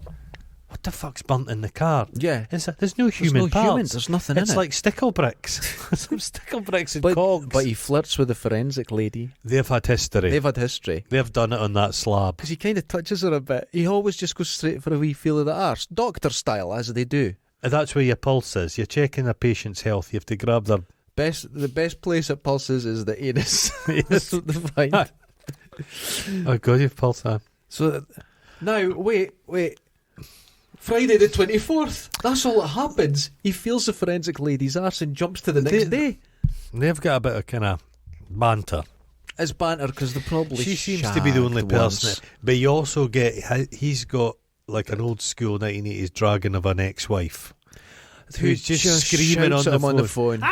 Speaker 1: What the fuck's burnt in the car?
Speaker 2: Yeah.
Speaker 1: There's no human parts.
Speaker 2: There's nothing in it.
Speaker 1: It's like stickle bricks. Some stickle bricks and cogs.
Speaker 2: But he flirts with the forensic lady.
Speaker 1: They've had history.
Speaker 2: They've
Speaker 1: done it on that slab.
Speaker 2: Because he kind of touches her a bit. He always just goes straight for a wee feel of the arse. Doctor style, as they do.
Speaker 1: That's where your pulse is. You're checking a patient's health. You have to grab their...
Speaker 2: The best place at pulses is the anus. That's what they find.
Speaker 1: Oh God, you've pulsed that.
Speaker 2: So, now, wait. Friday the 24th. That's all that happens. He feels the forensic lady's arse and jumps to the next day.
Speaker 1: They've got a bit of kind of banter. It's
Speaker 2: banter because they're probably
Speaker 1: She seems to be the only person. But you also he's got like an old school 1980s dragon of an ex-wife who's just screaming on the phone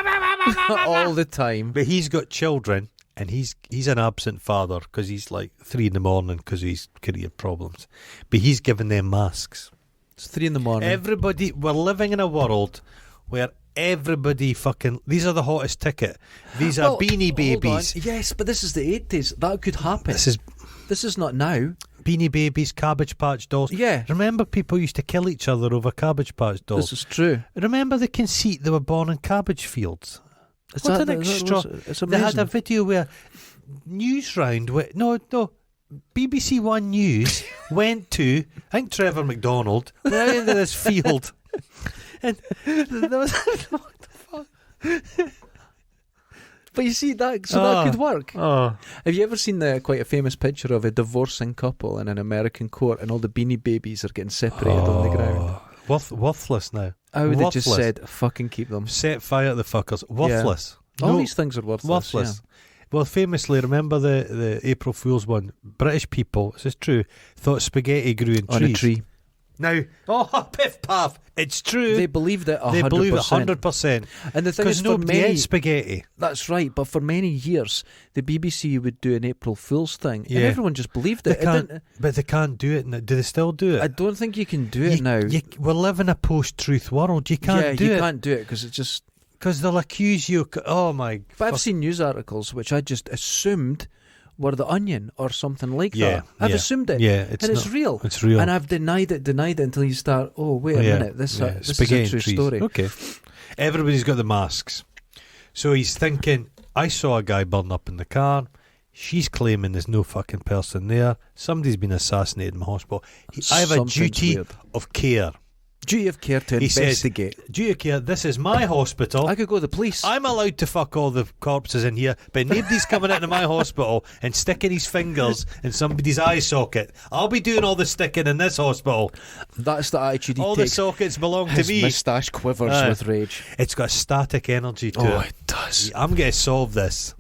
Speaker 2: all the time.
Speaker 1: But he's got children. And he's an absent father because he's like 3 in the morning because of his career problems. But he's giving them masks.
Speaker 2: It's 3 in the morning.
Speaker 1: We're living in a world where everybody these are the hottest ticket. These are Beanie Babies.
Speaker 2: Yes, but this is the 80s. That could happen. This is not now.
Speaker 1: Beanie Babies, Cabbage Patch dolls.
Speaker 2: Yeah.
Speaker 1: Remember people used to kill each other over Cabbage Patch dolls?
Speaker 2: This is true.
Speaker 1: Remember the conceit they were born in cabbage fields?
Speaker 2: It's
Speaker 1: what an extra...
Speaker 2: It's amazing.
Speaker 1: They had a video where news round... No, BBC One News went to, I think Trevor McDonald, went out into this field. And there was... What the fuck?
Speaker 2: But you see, that could work.
Speaker 1: Oh.
Speaker 2: Have you ever seen quite a famous picture of a divorcing couple in an American court and all the Beanie Babies are getting separated on the ground?
Speaker 1: Worthless now.
Speaker 2: I would have just said, fucking keep them.
Speaker 1: Set fire to the fuckers. Worthless.
Speaker 2: Yeah. All these things are worthless. Yeah.
Speaker 1: Well, famously, remember the April Fool's one? British people, this is true, thought spaghetti grew in trees.
Speaker 2: On a tree.
Speaker 1: Now, piff paff, it's true.
Speaker 2: They believed it 100%.
Speaker 1: They believe it 100%.
Speaker 2: And the thing is,
Speaker 1: because nobody ate spaghetti.
Speaker 2: That's right, but for many years, the BBC would do an April Fool's thing, and everyone just believed it.
Speaker 1: But they can't do it now. Do they still do it?
Speaker 2: I don't think you can do it now.
Speaker 1: We live in a post-truth world. You can't do it.
Speaker 2: Yeah, you can't do it because it's just...
Speaker 1: Because they'll accuse you... Oh, my...
Speaker 2: But I've seen news articles which I just assumed were The Onion or something like that. I've assumed it.
Speaker 1: Yeah,
Speaker 2: it's real.
Speaker 1: It's real.
Speaker 2: And I've denied it until you start, wait a minute, this is a true story.
Speaker 1: Okay. Everybody's got the masks. So he's thinking, I saw a guy burn up in the car. She's claiming there's no fucking person there. Somebody's been assassinated in the hospital. I have a duty of care.
Speaker 2: Duty of care to investigate.
Speaker 1: Says, duty of care, this is my hospital.
Speaker 2: I could go to the police.
Speaker 1: I'm allowed to fuck all the corpses in here, but nobody's coming into my hospital and sticking his fingers in somebody's eye socket. I'll be doing all the sticking in this hospital.
Speaker 2: That's the attitude he
Speaker 1: takes. All the sockets belong to me.
Speaker 2: His moustache quivers with rage.
Speaker 1: It's got a static energy to it.
Speaker 2: Oh, it does.
Speaker 1: I'm going to solve this.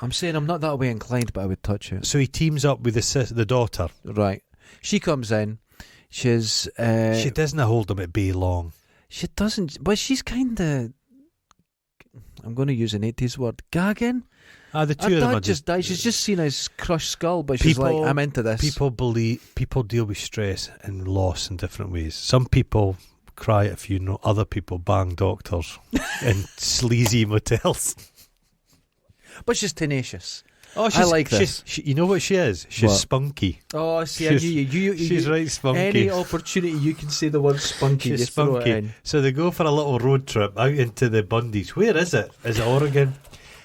Speaker 2: I'm saying I'm not that way inclined, but I would touch it.
Speaker 1: So he teams up with the daughter.
Speaker 2: Right. She comes in. She
Speaker 1: doesn't hold him at bay long.
Speaker 2: She doesn't, but she's kind of... I'm going to use an 80s word. Gagging?
Speaker 1: The two of them are
Speaker 2: just died. She's just seen his crushed skull, but she's like, I'm into this.
Speaker 1: People deal with stress and loss in different ways. Some people cry at a funeral. Other people bang doctors in sleazy motels.
Speaker 2: But she's tenacious.
Speaker 1: Oh, I like this. You know what she is? She's spunky.
Speaker 2: Oh, see, I knew you.
Speaker 1: She's right spunky.
Speaker 2: Any opportunity you can say the word spunky,
Speaker 1: she's spunky. So they go for a little road trip out into the Bundys. Where is it? Is it Oregon?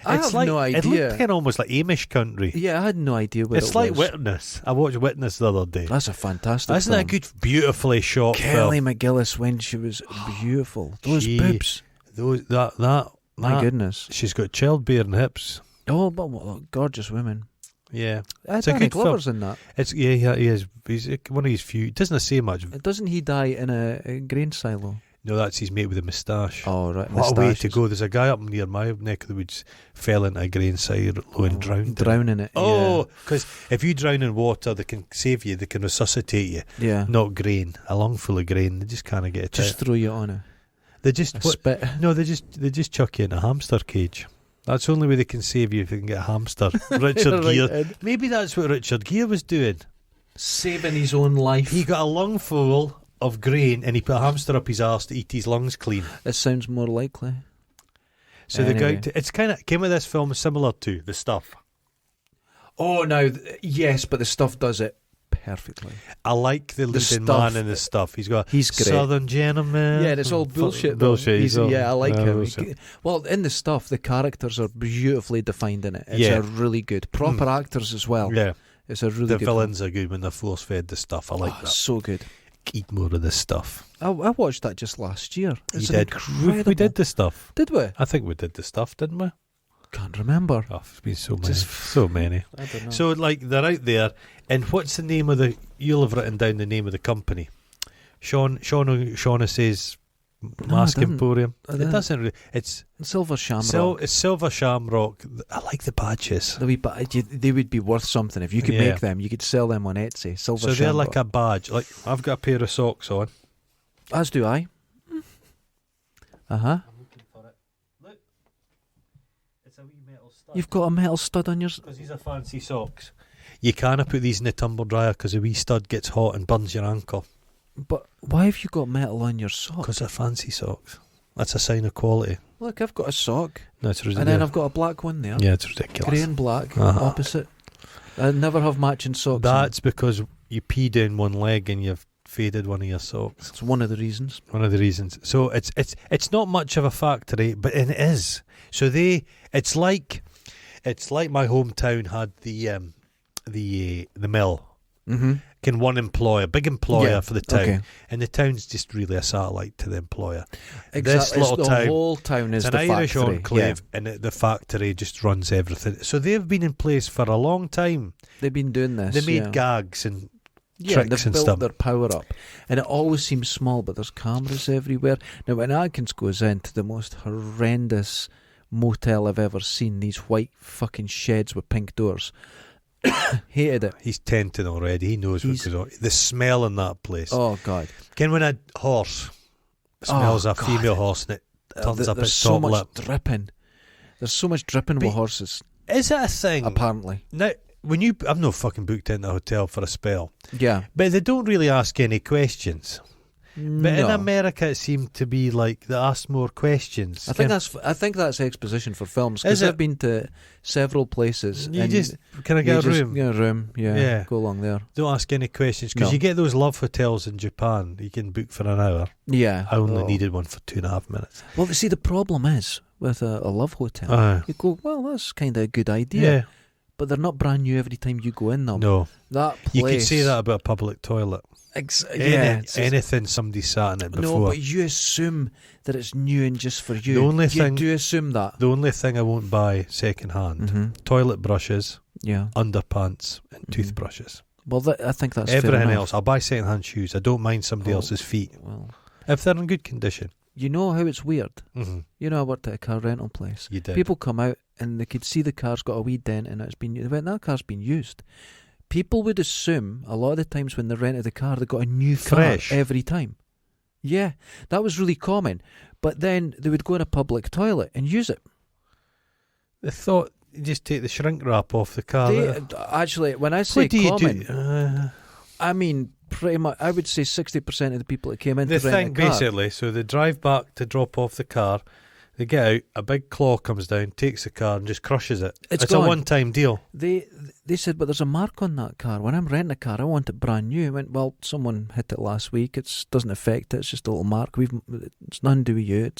Speaker 2: I have no idea.
Speaker 1: It looked kind of almost like Amish country.
Speaker 2: Yeah, I had no idea where it was.
Speaker 1: It's like Witness. I watched Witness the other day.
Speaker 2: That's a fantastic
Speaker 1: Isn't that a good, beautifully shot
Speaker 2: Kelly
Speaker 1: film?
Speaker 2: McGillis, when she was beautiful. Those boobs. My goodness.
Speaker 1: She's got childbearing hips.
Speaker 2: Oh, but gorgeous women.
Speaker 1: Yeah,
Speaker 2: it's a good Glover's in that.
Speaker 1: He is. He's one of his few. Doesn't say much.
Speaker 2: Doesn't he die in a grain silo?
Speaker 1: No, that's his mate with a moustache.
Speaker 2: Oh, right.
Speaker 1: What a way to go. There's a guy up near my neck of the woods fell into a grain silo and drowned.
Speaker 2: Drowning it.
Speaker 1: Oh, because if you drown in water, they can save you. They can resuscitate you.
Speaker 2: Yeah.
Speaker 1: Not grain. A lung full of grain. They just can't get it.
Speaker 2: Just throw you on it.
Speaker 1: They just
Speaker 2: spit.
Speaker 1: No, they just chuck you in a hamster cage. That's the only way they can save you if they can get a hamster. Richard Gere. Maybe that's what Richard Gere was doing.
Speaker 2: Saving his own life.
Speaker 1: He got a lung full of grain and he put a hamster up his arse to eat his lungs clean.
Speaker 2: It sounds more likely.
Speaker 1: So anyway. It's kind of came with this film similar to The Stuff.
Speaker 2: Oh, no, yes, but The Stuff does it perfectly.
Speaker 1: I like the leading man in The Stuff. He's great. Southern gentleman.
Speaker 2: Yeah, and it's all bullshit.
Speaker 1: Bullshit.
Speaker 2: I like him. Well, in The Stuff, the characters are beautifully defined in it. It's a really good. Proper actors as well.
Speaker 1: Yeah.
Speaker 2: It's a really
Speaker 1: good
Speaker 2: The
Speaker 1: villains are good when they're force-fed The Stuff. I like that.
Speaker 2: So good.
Speaker 1: Eat more of this stuff.
Speaker 2: I watched that just last year.
Speaker 1: You did. We did The Stuff.
Speaker 2: Did we?
Speaker 1: I think we did The Stuff, didn't we?
Speaker 2: Can't remember.
Speaker 1: Oh, it's been so many. So many.
Speaker 2: I don't know.
Speaker 1: So, they're out there, and what's the name of the... You'll have written down the name of the company. Shauna says Mask Emporium. It doesn't really... It's...
Speaker 2: Silver Shamrock.
Speaker 1: It's Silver Shamrock. I like the badges.
Speaker 2: They would be worth something. If you could make them, you could sell them on Etsy. Silver Shamrock.
Speaker 1: They're like a badge. Like, I've got a pair of socks on.
Speaker 2: As do I. Uh-huh. You've got a metal stud on yours?
Speaker 1: Because these are fancy socks. You can't put these in the tumble dryer because the wee stud gets hot and burns your ankle.
Speaker 2: But why have you got metal on your socks?
Speaker 1: Because they're fancy socks. That's a sign of quality.
Speaker 2: Look, I've got a sock.
Speaker 1: No, it's ridiculous.
Speaker 2: And then I've got a black one there.
Speaker 1: Yeah, it's ridiculous.
Speaker 2: Grey and black, opposite. I never have matching socks.
Speaker 1: That's because you pee down one leg and you've faded one of your socks.
Speaker 2: It's one of the reasons.
Speaker 1: So it's not much of a factory, but it is. So it's like my hometown had the mill.
Speaker 2: Mm-hmm.
Speaker 1: Can one employer, big employer for the town,
Speaker 2: okay.
Speaker 1: and the town's just really a satellite to the employer.
Speaker 2: Exactly.
Speaker 1: This little
Speaker 2: the
Speaker 1: town,
Speaker 2: whole town is
Speaker 1: it's
Speaker 2: the
Speaker 1: an Irish
Speaker 2: factory.
Speaker 1: enclave, and the factory just runs everything. So they've been in place for a long time.
Speaker 2: They've been doing this.
Speaker 1: They made gags and
Speaker 2: tricks
Speaker 1: tricks
Speaker 2: and
Speaker 1: stuff.
Speaker 2: built their power up, and it always seems small, but there's cameras everywhere. Now, when Atkins goes into the most horrendous motel I've ever seen, these white fucking sheds with pink doors. Hated it.
Speaker 1: He's tenting already. He knows what goes on. The smell in that place.
Speaker 2: Oh God!
Speaker 1: Ken, when a horse smells a female horse and it turns up its
Speaker 2: so
Speaker 1: top
Speaker 2: much
Speaker 1: lip.
Speaker 2: dripping. There's so much dripping with horses.
Speaker 1: Is it a thing?
Speaker 2: Apparently.
Speaker 1: Now, I've no fucking booked into a hotel for a spell.
Speaker 2: Yeah.
Speaker 1: But they don't really ask any questions. But in America, it seemed to be like they asked more questions.
Speaker 2: I think that's exposition for films, because I've been to several places.
Speaker 1: Can I get a room?
Speaker 2: Get a room. Yeah. Go along there.
Speaker 1: Don't ask any questions, because you get those love hotels in Japan. You can book for an hour.
Speaker 2: Yeah.
Speaker 1: I only needed one for 2.5 minutes.
Speaker 2: Well, see, the problem is with a love hotel. You go, well, that's kind of a good idea.
Speaker 1: Yeah.
Speaker 2: But they're not brand new every time you go in them.
Speaker 1: No.
Speaker 2: That place.
Speaker 1: You could say that about a public toilet. Anything somebody sat in it before.
Speaker 2: No, but you assume that it's new and just for you.
Speaker 1: You
Speaker 2: do assume that.
Speaker 1: The only thing I won't buy second hand, toilet brushes, underpants and toothbrushes.
Speaker 2: Well, I think that's
Speaker 1: everything
Speaker 2: fair
Speaker 1: else. I'll buy second hand shoes. I don't mind somebody else's feet.
Speaker 2: Well,
Speaker 1: if they're in good condition.
Speaker 2: You know how it's weird?
Speaker 1: Mm-hmm.
Speaker 2: You know, I worked at a car rental place.
Speaker 1: You did.
Speaker 2: People come out and they could see the car's got a wee dent and they went, that car's been used. People would assume a lot of the times when they rented the car, they got a new
Speaker 1: fresh
Speaker 2: car every time. Yeah, that was really common. But then they would go in a public toilet and use it.
Speaker 1: They thought you just take the shrink wrap off the car.
Speaker 2: Actually, when I say common, I mean pretty much. I would say 60% of the people that came in to rent a car.
Speaker 1: Basically, so they drive back to drop off the car. They get out, a big claw comes down, takes the car and just crushes it. It's a one-time deal.
Speaker 2: They said, but there's a mark on that car. When I'm renting a car, I want it brand new. I went, well, someone hit it last week. It doesn't affect it. It's just a little mark. It's nothing to do with you.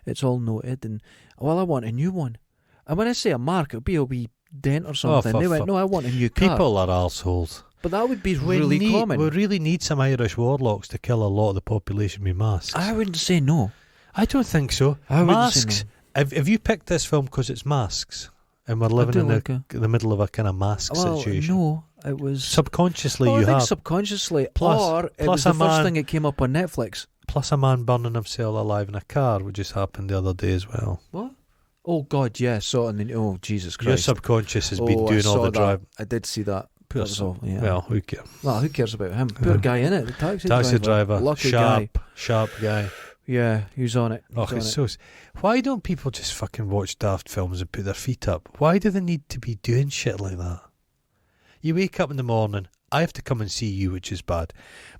Speaker 2: It's all noted. And, well, I want a new one. And when I say a mark, it'll be a wee dent or something. They went, no, I want a new car.
Speaker 1: People are arseholes.
Speaker 2: But that would be really common.
Speaker 1: We really need some Irish warlocks to kill a lot of the population with masks.
Speaker 2: I wouldn't say no.
Speaker 1: I don't think so. Masks. Have you picked this film because it's masks? And we're living in the middle of a kind of mask situation?
Speaker 2: No, it was...
Speaker 1: Subconsciously
Speaker 2: I think subconsciously. Or it was the first thing that came up on Netflix.
Speaker 1: Plus a man burning himself alive in a car, which just happened the other day as well.
Speaker 2: What? Oh, God, yeah. I saw it. Oh, Jesus Christ.
Speaker 1: Your subconscious has been doing all the driving.
Speaker 2: I did see that. Yeah.
Speaker 1: Well, who cares?
Speaker 2: Well, who cares about him? Poor guy in it. The taxi driver.
Speaker 1: Lucky sharp guy.
Speaker 2: Yeah, who's on it?
Speaker 1: Why don't people just fucking watch daft films and put their feet up? Why do they need to be doing shit like that? You wake up in the morning, I have to come and see you, which is bad.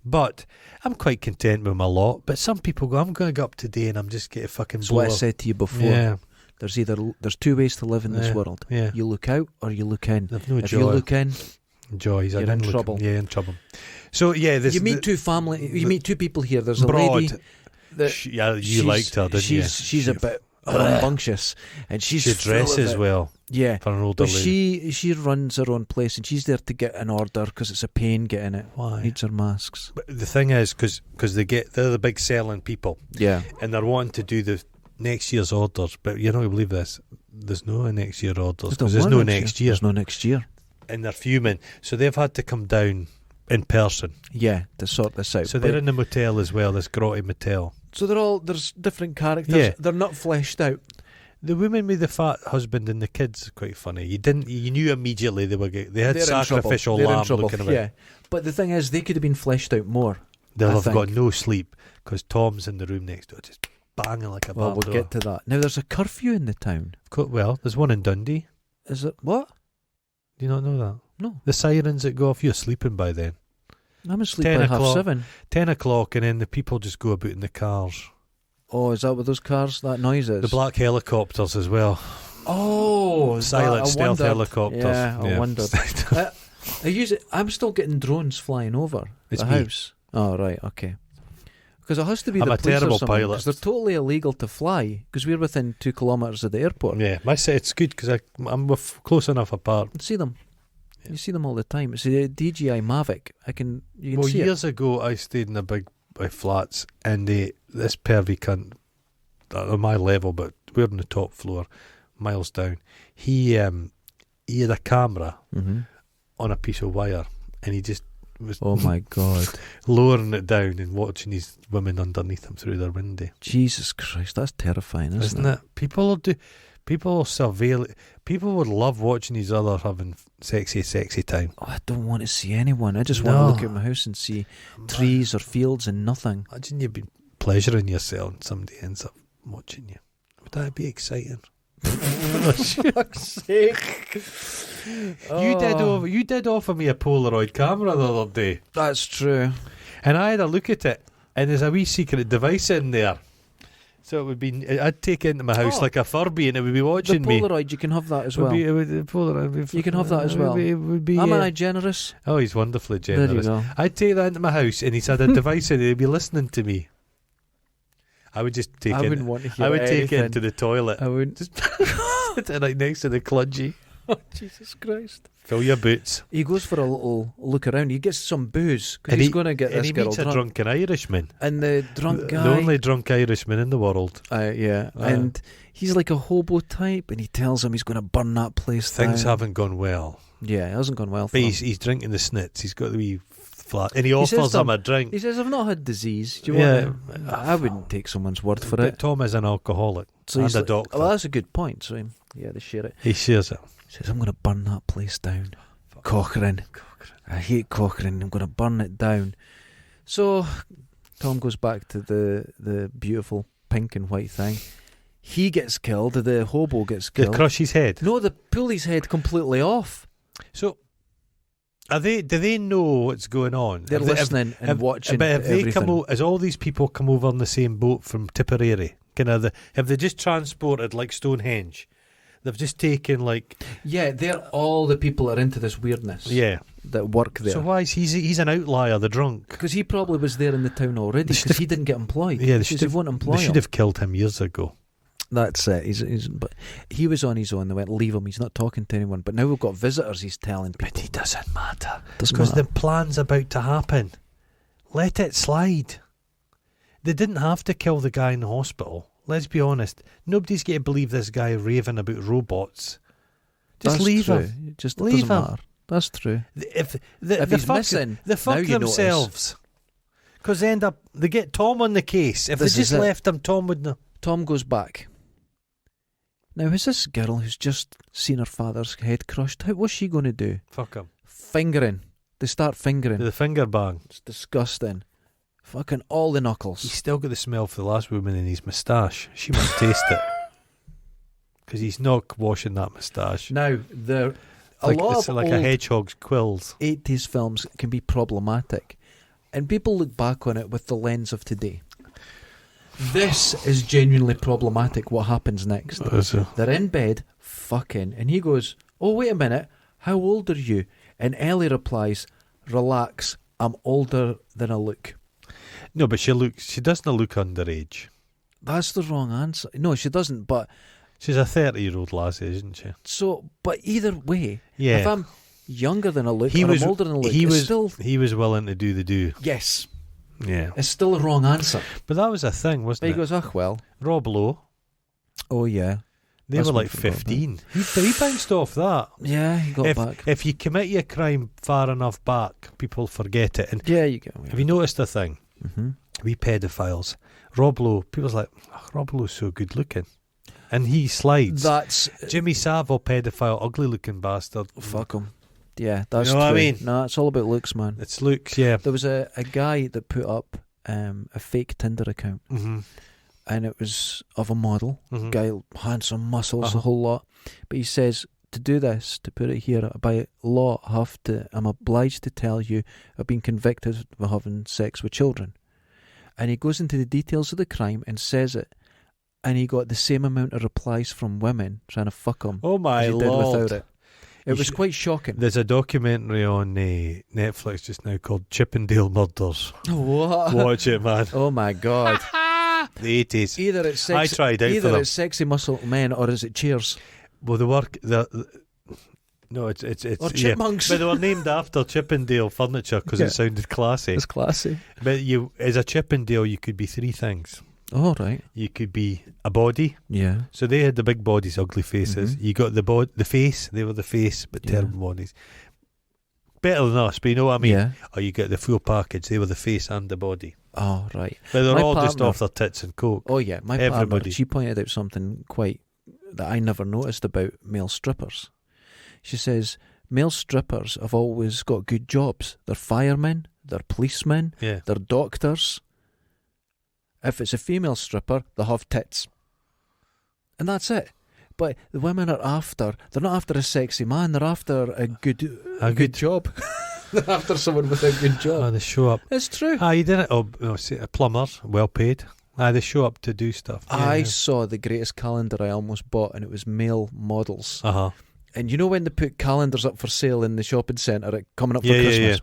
Speaker 1: But I'm quite content with my lot. But some people go, I'm going to go up today and I'm just going to fucking blow up.
Speaker 2: That's what I said to you before.
Speaker 1: Yeah.
Speaker 2: There's two ways to live in this world.
Speaker 1: Yeah.
Speaker 2: You look out or you look in.
Speaker 1: If
Speaker 2: you look in,
Speaker 1: you're
Speaker 2: in trouble.
Speaker 1: Yeah, in trouble. So yeah,
Speaker 2: you meet two people here. There's a lady.
Speaker 1: You liked her, didn't you?
Speaker 2: She's a bit rambunctious, and she
Speaker 1: dresses well.
Speaker 2: Yeah,
Speaker 1: for an older
Speaker 2: lady. She runs her own place, and she's there to get an order because it's a pain getting it.
Speaker 1: Why?
Speaker 2: Needs her masks.
Speaker 1: But the thing is, because they're the big selling people.
Speaker 2: Yeah,
Speaker 1: and they're wanting to do the next year's orders, but you don't believe this. There's no next year orders because there's no next year.
Speaker 2: There's no next year,
Speaker 1: and they're fuming. So they've had to come down in person.
Speaker 2: Yeah, to sort this out.
Speaker 1: So they're in the motel as well, this grotty motel.
Speaker 2: So there's different characters.
Speaker 1: Yeah.
Speaker 2: They're not fleshed out.
Speaker 1: The woman with the fat husband and the kids are quite funny. You knew immediately they had sacrificial lamb looking about.
Speaker 2: Yeah, but the thing is, they could have been fleshed out more.
Speaker 1: They'll have got no sleep because Tom's in the room next door, just banging like a
Speaker 2: We'll get to that. Now there's a curfew in the town.
Speaker 1: Well, there's one in Dundee.
Speaker 2: Is it what?
Speaker 1: Do you not know that?
Speaker 2: No.
Speaker 1: The sirens that go off, you're sleeping by then.
Speaker 2: I'm asleep by 7:30.
Speaker 1: 10 o'clock, and then the people just go about in the cars.
Speaker 2: Oh, is that what those cars, that noise is?
Speaker 1: The black helicopters as well.
Speaker 2: Oh,
Speaker 1: silent stealth helicopters.
Speaker 2: Yeah, I wondered. I'm still getting drones flying over the house. Oh, right, okay. Because it has to be
Speaker 1: I'm
Speaker 2: the
Speaker 1: a
Speaker 2: police
Speaker 1: terrible
Speaker 2: or something,
Speaker 1: pilot.
Speaker 2: because they're totally illegal to fly, because we're within 2 kilometres of the airport.
Speaker 1: Yeah, it's good because I'm close enough apart.
Speaker 2: You see them. Yeah. You see them all the time. It's a DJI Mavic. You can see
Speaker 1: years ago, I stayed in a big flats, and this pervy cunt, on my level, but we're on the top floor, miles down. He had a camera on a piece of wire, and he just was
Speaker 2: oh my god,
Speaker 1: lowering it down and watching these women underneath him through their window.
Speaker 2: Jesus Christ, that's terrifying, isn't it?
Speaker 1: People will surveil. People would love watching these others having sexy time.
Speaker 2: Oh, I don't want to see anyone. I just want to look at my house and see trees or fields and nothing.
Speaker 1: Imagine you've been pleasuring yourself and somebody ends up watching you. Would that be exciting? For fuck's sake. You did offer me a Polaroid camera the other day.
Speaker 2: That's true.
Speaker 1: And I had a look at it, and there's a wee secret device in there. So it would be, I'd take it into my house like a Furby, and it would be watching
Speaker 2: me. The Polaroid, you can have that as well.
Speaker 1: Polaroid,
Speaker 2: you can have that as well. Am I generous?
Speaker 1: Oh, he's wonderfully generous.
Speaker 2: There you go.
Speaker 1: I'd take that into my house, and he's had a device in it. He'd be listening to me. I would just take it. I wouldn't want to hear take it into the toilet. I wouldn't. Just sit it right next to the kludgy.
Speaker 2: Oh, Jesus Christ.
Speaker 1: Fill your boots.
Speaker 2: He goes for a little look around. He gets some booze because he's going to get this girl drunk.
Speaker 1: And he meets a drunken Irishman.
Speaker 2: And the drunk guy.
Speaker 1: The only drunk Irishman in the world.
Speaker 2: And he's like a hobo type, and he tells him he's going to burn that place down.
Speaker 1: Things haven't gone well.
Speaker 2: Yeah, it hasn't gone well for
Speaker 1: him.
Speaker 2: But
Speaker 1: he's drinking the snits. He's got the wee flat. And he offers him a drink.
Speaker 2: He says, I've not had disease. Do you want I wouldn't take someone's word for it.
Speaker 1: Tom is an alcoholic and a doctor.
Speaker 2: Well, that's a good point. So, they share it.
Speaker 1: He shares it.
Speaker 2: He says, I'm going to burn that place down. Cochrane. I hate Cochrane. I'm going to burn it down. So Tom goes back to the beautiful pink and white thing. He gets killed. The hobo gets killed.
Speaker 1: They crush his head.
Speaker 2: No, they pull his head completely off.
Speaker 1: So do they know what's going on?
Speaker 2: They're listening and watching.
Speaker 1: But have
Speaker 2: everything.
Speaker 1: They come as all these people come over on the same boat from Tipperary? Have they just transported like Stonehenge? They've just taken
Speaker 2: they're all the people that are into this weirdness.
Speaker 1: Yeah,
Speaker 2: that work there.
Speaker 1: So why is he's an outlier, the drunk?
Speaker 2: Because he probably was there in the town already. Because he didn't get employed.
Speaker 1: Yeah, they should have killed him years ago.
Speaker 2: That's it. But he was on his own. They went, leave him. He's not talking to anyone. But now we've got visitors. He's telling people.
Speaker 1: But he doesn't matter because the plan's about to happen. Let it slide. They didn't have to kill the guy in the hospital. Let's be honest. Nobody's going to believe this guy raving about robots. Just leave him.
Speaker 2: Just leave him. That's true.
Speaker 1: If he's missing, they fuck themselves. Because they get Tom on the case. If they just left him, Tom would know.
Speaker 2: Tom goes back. Now, is this girl who's just seen her father's head crushed? What's she going to do?
Speaker 1: Fuck him.
Speaker 2: Fingering. They start fingering.
Speaker 1: The finger bang.
Speaker 2: It's disgusting. Fucking all the knuckles.
Speaker 1: He's still got the smell for the last woman in his moustache. She must taste it. Because he's not washing that moustache.
Speaker 2: Now,
Speaker 1: it's like a hedgehog's quills.
Speaker 2: 80s films can be problematic. And people look back on it with the lens of today. This is genuinely problematic, what happens next. They're in bed, fucking, and he goes, oh, wait a minute, how old are you? And Ellie replies, relax, I'm older than I look.
Speaker 1: No, but she doesn't look underage.
Speaker 2: That's the wrong answer. No, she doesn't, but...
Speaker 1: She's a 30-year-old lassie, isn't she?
Speaker 2: So, but either way, if I'm younger than I look I'm older than I look,
Speaker 1: he was willing to do the do.
Speaker 2: Yes.
Speaker 1: Yeah.
Speaker 2: It's still a wrong answer.
Speaker 1: But that was a thing, wasn't it?
Speaker 2: He goes, well.
Speaker 1: Rob Lowe.
Speaker 2: Oh, yeah.
Speaker 1: They were like 15. He bounced off that.
Speaker 2: Yeah, he got back.
Speaker 1: If you commit your crime far enough back, people forget it. And
Speaker 2: yeah, you go. Yeah.
Speaker 1: Have you noticed a thing?
Speaker 2: Mm-hmm.
Speaker 1: We pedophiles. Rob Lowe, people's like, Rob Lowe's so good looking. And he slides.
Speaker 2: That's
Speaker 1: Jimmy Savile, pedophile, ugly looking bastard.
Speaker 2: Fuck him. Yeah, that's
Speaker 1: true. What I mean?
Speaker 2: No, it's all about looks, man.
Speaker 1: It's looks, yeah.
Speaker 2: There was a guy that put up a fake Tinder account.
Speaker 1: Mm-hmm.
Speaker 2: And it was of a model.
Speaker 1: Mm-hmm.
Speaker 2: Guy, handsome, muscles, a whole lot. But he says, to do this, to put it here, by law, I'm obliged to tell you I've been convicted of having sex with children. And he goes into the details of the crime and says it. and he got the same amount of replies from women trying to fuck him.
Speaker 1: Oh my
Speaker 2: as he
Speaker 1: Lord.
Speaker 2: did without it. It was quite shocking.
Speaker 1: There's a documentary on Netflix just now called Chippendale Murders.
Speaker 2: What?
Speaker 1: Watch it, man.
Speaker 2: Oh my God.
Speaker 1: The 80s.
Speaker 2: Either it's
Speaker 1: I tried out for them.
Speaker 2: it's Sexy Muscle Men or is it Cheers?
Speaker 1: Well, no, it's
Speaker 2: or Chipmunks.
Speaker 1: But they were named after Chippendale furniture because it sounded classy.
Speaker 2: It's classy.
Speaker 1: But as a Chippendale, you could be three things.
Speaker 2: Oh, right.
Speaker 1: You could be a body.
Speaker 2: Yeah.
Speaker 1: So they had the big bodies, ugly faces. You got the face. They were the face, but terrible bodies. Better than us, but you know what I mean?
Speaker 2: Yeah.
Speaker 1: Or you get the full package. They were the face and the body.
Speaker 2: Oh, right.
Speaker 1: But they're all just off their tits and coke.
Speaker 2: Oh, yeah. My partner, she pointed out something that I never noticed about male strippers. She says, male strippers have always got good jobs. They're firemen, they're policemen, they're doctors. If it's a female stripper, they have tits. And that's it. But the women they're not after a sexy man, they're after a good job. They're after someone with a good job.
Speaker 1: Oh, they show up.
Speaker 2: It's true.
Speaker 1: You didn't. A plumber, well paid. They show up to do stuff.
Speaker 2: I saw the greatest calendar I almost bought, and it was male models. And you know when they put calendars up for sale in the shopping centre coming up for Christmas? Yeah.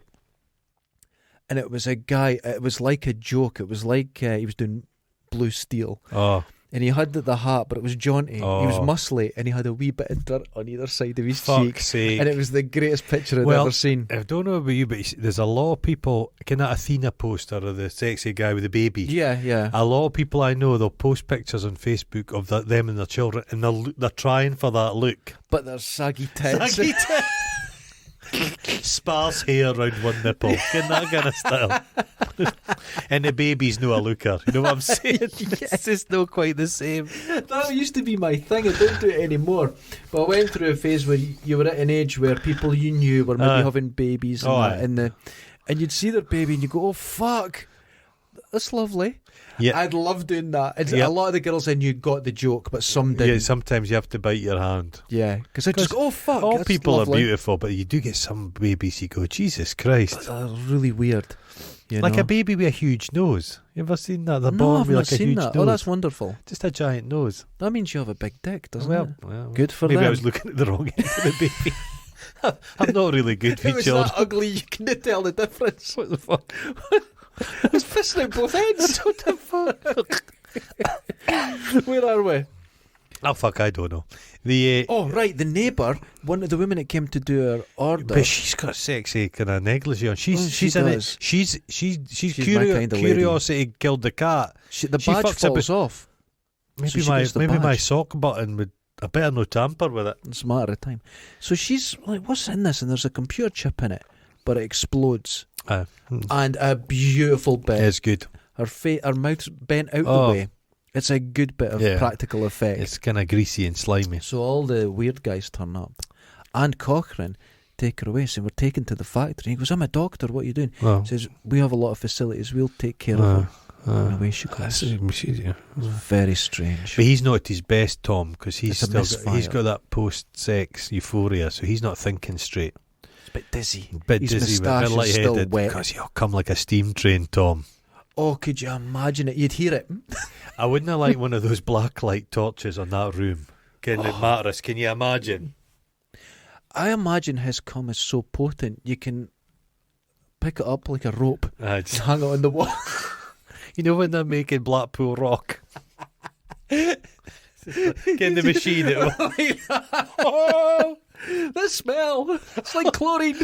Speaker 2: And it was a guy, it was like a joke. It was like he was doing Blue Steel.
Speaker 1: Oh.
Speaker 2: And he had the hat, but it was jaunty.
Speaker 1: Oh.
Speaker 2: He was muscly, and he had a wee bit of dirt on either side of his
Speaker 1: Fuck's
Speaker 2: cheek.
Speaker 1: sake.
Speaker 2: And it was the greatest picture I'd ever seen.
Speaker 1: I don't know about you, but there's a lot of people, kind of Athena poster of the sexy guy with the baby.
Speaker 2: Yeah.
Speaker 1: A lot of people I know, they'll post pictures on Facebook of them and their children, and they're trying for that look.
Speaker 2: But they're saggy tits.
Speaker 1: Sparse hair around one nipple, in that kind of style. And the baby's no a looker. You know what I'm saying? It's just not quite the same.
Speaker 2: That used to be my thing. I don't do it anymore. But I went through a phase where you were at an age where people you knew were maybe having babies and you'd see their baby and you go, oh fuck, that's lovely. Yeah, I'd love doing that. A lot of the girls I knew got the joke, but some didn't.
Speaker 1: Yeah, sometimes you have to bite your hand.
Speaker 2: Yeah, because I just go, oh fuck.
Speaker 1: All people
Speaker 2: lovely.
Speaker 1: are beautiful, but you do get some babies you go, Jesus Christ.
Speaker 2: They're really weird.
Speaker 1: Like a baby with a huge nose. You ever seen that? They're
Speaker 2: no,
Speaker 1: born
Speaker 2: I've
Speaker 1: with
Speaker 2: not
Speaker 1: like
Speaker 2: seen
Speaker 1: a huge
Speaker 2: that.
Speaker 1: nose.
Speaker 2: Oh, that's wonderful.
Speaker 1: Just a giant nose.
Speaker 2: That means you have a big dick, doesn't it?
Speaker 1: Well,
Speaker 2: good for
Speaker 1: maybe
Speaker 2: them.
Speaker 1: I was looking at the wrong end of the baby. I'm not really good with children.
Speaker 2: That ugly, you couldn't tell the difference.
Speaker 1: What the fuck?
Speaker 2: I was pissing out both ends. What the fuck? Where are we?
Speaker 1: Oh fuck, I don't know.
Speaker 2: The neighbour, one of the women that came to do her order.
Speaker 1: But she's got sexy kind of negligee on. She's in it. She's curiosity killed the cat.
Speaker 2: The badge falls off.
Speaker 1: Maybe my sock button would. I better no tamper with it.
Speaker 2: It's a matter of time. So she's like, what's in this? And there's a computer chip in it, but it explodes. And a beautiful bit.
Speaker 1: It's good.
Speaker 2: Her mouth's bent out the way. It's a good bit of practical effect.
Speaker 1: It's kind of greasy and slimy.
Speaker 2: So all the weird guys turn up. And Cochrane take her away. So we're taken to the factory. He goes, I'm a doctor. What are you doing? He says, we have a lot of facilities. We'll take care of her. And away she goes. Very strange.
Speaker 1: But he's not at his best, Tom, because he's got that post-sex euphoria, so he's not thinking straight.
Speaker 2: He's a bit dizzy.
Speaker 1: His moustache is still wet. Because he'll come like a steam train, Tom.
Speaker 2: Oh, could you imagine it? You'd hear it.
Speaker 1: I wouldn't have liked one of those black light torches on that room. Mattress, can you imagine?
Speaker 2: I imagine his cum is so potent, you can pick it up like a rope and hang it on the wall.
Speaker 1: You know when they're making Blackpool Rock? Get the machine.
Speaker 2: Oh, the smell. It's like chlorine.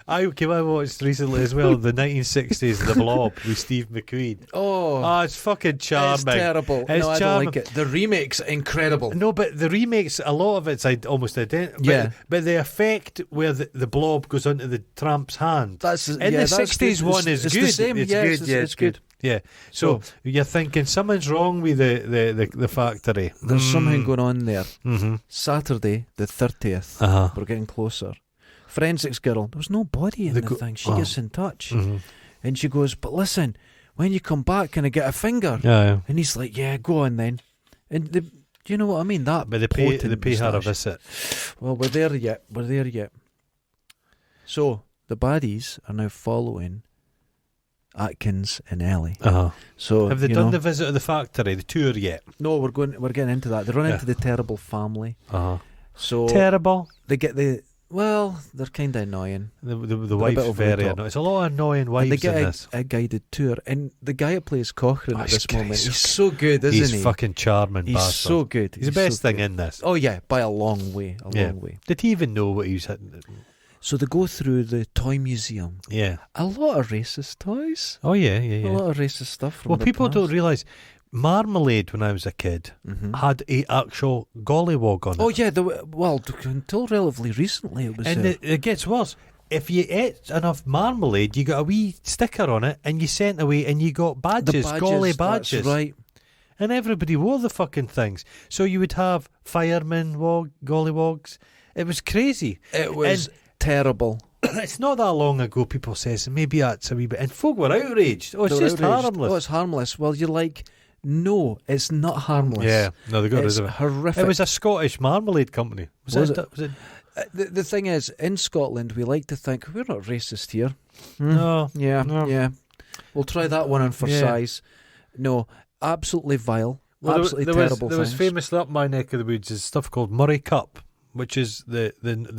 Speaker 1: I watched recently as well, the 1960s The Blob with Steve McQueen.
Speaker 2: Oh,
Speaker 1: it's fucking charming.
Speaker 2: It's terrible. I don't like it. The remake's incredible.
Speaker 1: No, but the remakes, a lot of it's almost identical.
Speaker 2: Yeah.
Speaker 1: But the effect where the blob goes onto the tramp's hand.
Speaker 2: The
Speaker 1: 60s one is good.
Speaker 2: The same. It's good.
Speaker 1: Yeah. So you're thinking something's wrong with the factory.
Speaker 2: There's something going on there.
Speaker 1: Mm-hmm.
Speaker 2: Saturday, the 30th. We're getting closer. Forensics girl, there was no body in the thing. She gets in touch and she goes, but listen, when you come back, can I get a finger?
Speaker 1: Yeah.
Speaker 2: And he's like, yeah, go on then. And do you know what I mean? That,
Speaker 1: but they pay her a visit.
Speaker 2: Well, we're there yet. So the baddies are now following Atkins and Ellie.
Speaker 1: So have they done the visit of the factory, the tour yet?
Speaker 2: No, we're getting into that. They run into the terrible family. So
Speaker 1: terrible.
Speaker 2: They get they're kind of annoying.
Speaker 1: The wife's very annoying. It's a lot of annoying wives
Speaker 2: and they get
Speaker 1: in this.
Speaker 2: a guided tour, and the guy that plays Cochrane at this moment, he's so good, isn't he?
Speaker 1: He's fucking charming.
Speaker 2: He's
Speaker 1: bastard.
Speaker 2: So good.
Speaker 1: He's the best thing in this.
Speaker 2: Oh yeah, by a long way. Long way.
Speaker 1: Did he even know what he was hitting?
Speaker 2: So they go through the toy museum.
Speaker 1: Yeah.
Speaker 2: A lot of racist toys.
Speaker 1: Oh yeah.
Speaker 2: A lot of racist stuff from
Speaker 1: people don't realise Marmalade, when I was a kid, had a actual gollywog on it.
Speaker 2: Oh yeah, until relatively recently it was.
Speaker 1: And it gets worse. If you ate enough marmalade, you got a wee sticker on it, and you sent away, and you got badges, golly badges.
Speaker 2: That's right.
Speaker 1: And everybody wore the fucking things. So you would have firemen gollywogs. It was crazy.
Speaker 2: It was terrible.
Speaker 1: It's not that long ago people says maybe that's a wee bit, and folk were outraged. Oh, it's just harmless.
Speaker 2: Oh, it's harmless. Well, you're like, no, it's not harmless.
Speaker 1: Yeah, no, they got rid of it.
Speaker 2: Horrific.
Speaker 1: It was a Scottish marmalade company. Was it?
Speaker 2: The thing is, in Scotland, we like to think we're not racist here.
Speaker 1: No.
Speaker 2: Yeah. We'll try that one on for size. No, absolutely vile. Absolutely terrible.
Speaker 1: There was famously up my neck of the woods is stuff called Murray Cup, which is the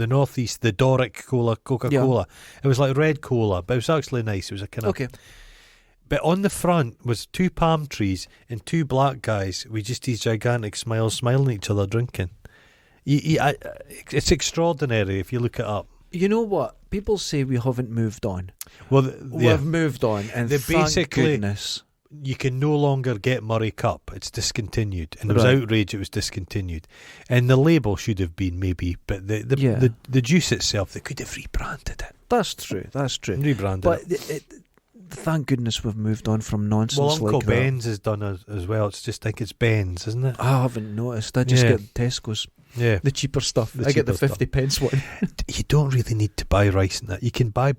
Speaker 1: northeast, the Doric Coca-Cola. It was like red cola, but it was actually nice. It was a kind of...
Speaker 2: Okay.
Speaker 1: But on the front was 2 palm trees and 2 black guys with just these gigantic smiles, smiling at each other, drinking. It's extraordinary if you look it up.
Speaker 2: You know what? People say we haven't moved on.
Speaker 1: Well,
Speaker 2: we've moved on, and thank goodness.
Speaker 1: You can no longer get Murray Cup. It's discontinued. And there was outrage it was discontinued. And the label should have been maybe, but the juice itself, they could have rebranded it.
Speaker 2: That's true.
Speaker 1: Rebranded
Speaker 2: it. Thank goodness we've moved on from nonsense like that.
Speaker 1: Well, Uncle Ben's has done as well. It's just like it's Ben's, isn't it?
Speaker 2: I haven't noticed. I just get Tesco's.
Speaker 1: Yeah.
Speaker 2: The cheaper stuff. I get the 50p one.
Speaker 1: You don't really need to buy rice in that. You can buy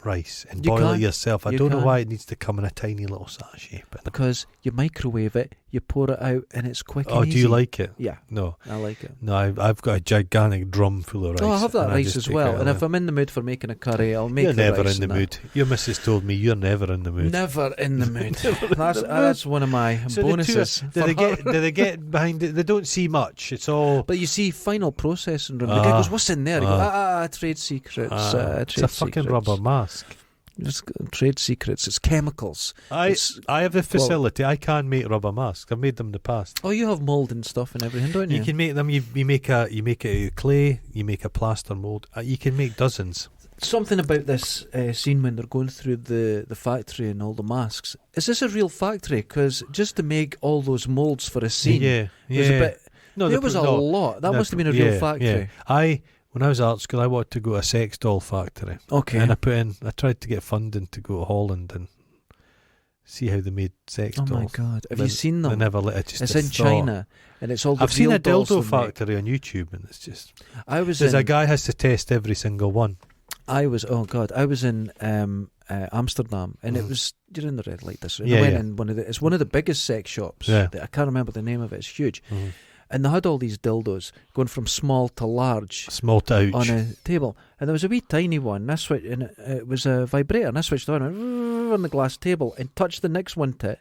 Speaker 1: rice and boil it yourself. I don't know why it needs to come in a tiny little sachet.
Speaker 2: Because you microwave it, you pour it out, and it's quick and easy.
Speaker 1: Do you like it?
Speaker 2: Yeah.
Speaker 1: No.
Speaker 2: I like it.
Speaker 1: No, I've got a gigantic drum full of rice.
Speaker 2: Oh, I have that rice as well. And if I'm in the mood for making a curry, I'll make
Speaker 1: You're never
Speaker 2: rice
Speaker 1: in the mood. Your missus told me you're never in the mood.
Speaker 2: Never in the mood. That's one of my bonuses.
Speaker 1: Do they get behind it? They don't see much. It's all...
Speaker 2: But you see, final processing room. The guy goes, what's in there? He goes, trade secrets.
Speaker 1: It's a fucking rubber mask.
Speaker 2: It's trade secrets. It's chemicals.
Speaker 1: I have the facility. I can make rubber masks. I've made them in the past.
Speaker 2: Oh, you have mould and stuff and everything, don't you?
Speaker 1: You can make them. You make it out of clay. You make a plaster mould. You can make dozens.
Speaker 2: Something about this scene when they're going through the factory and all the masks. Is this a real factory? Because just to make all those moulds for a scene was a bit... No, there was a lot. That must have been a real factory.
Speaker 1: Yeah. When I was at art school, I wanted to go to a sex doll factory.
Speaker 2: Okay.
Speaker 1: And I tried to get funding to go to Holland and see how they made sex dolls.
Speaker 2: Oh my God. Have you seen them?
Speaker 1: They never let it.
Speaker 2: It's in China. And it's all the
Speaker 1: I've seen a dildo
Speaker 2: factory
Speaker 1: on YouTube, and it's just... There's a guy has to test every single one.
Speaker 2: I was in Amsterdam, and it was, you're in the red light district. I went in it's one of the biggest sex shops.
Speaker 1: Yeah.
Speaker 2: I can't remember the name of it. It's huge. Mm-hmm. And they had all these dildos going from small to large.
Speaker 1: Small to ouch.
Speaker 2: On a table. And there was a wee tiny one. And it was a vibrator. And I switched on the glass table and touched the next one to it.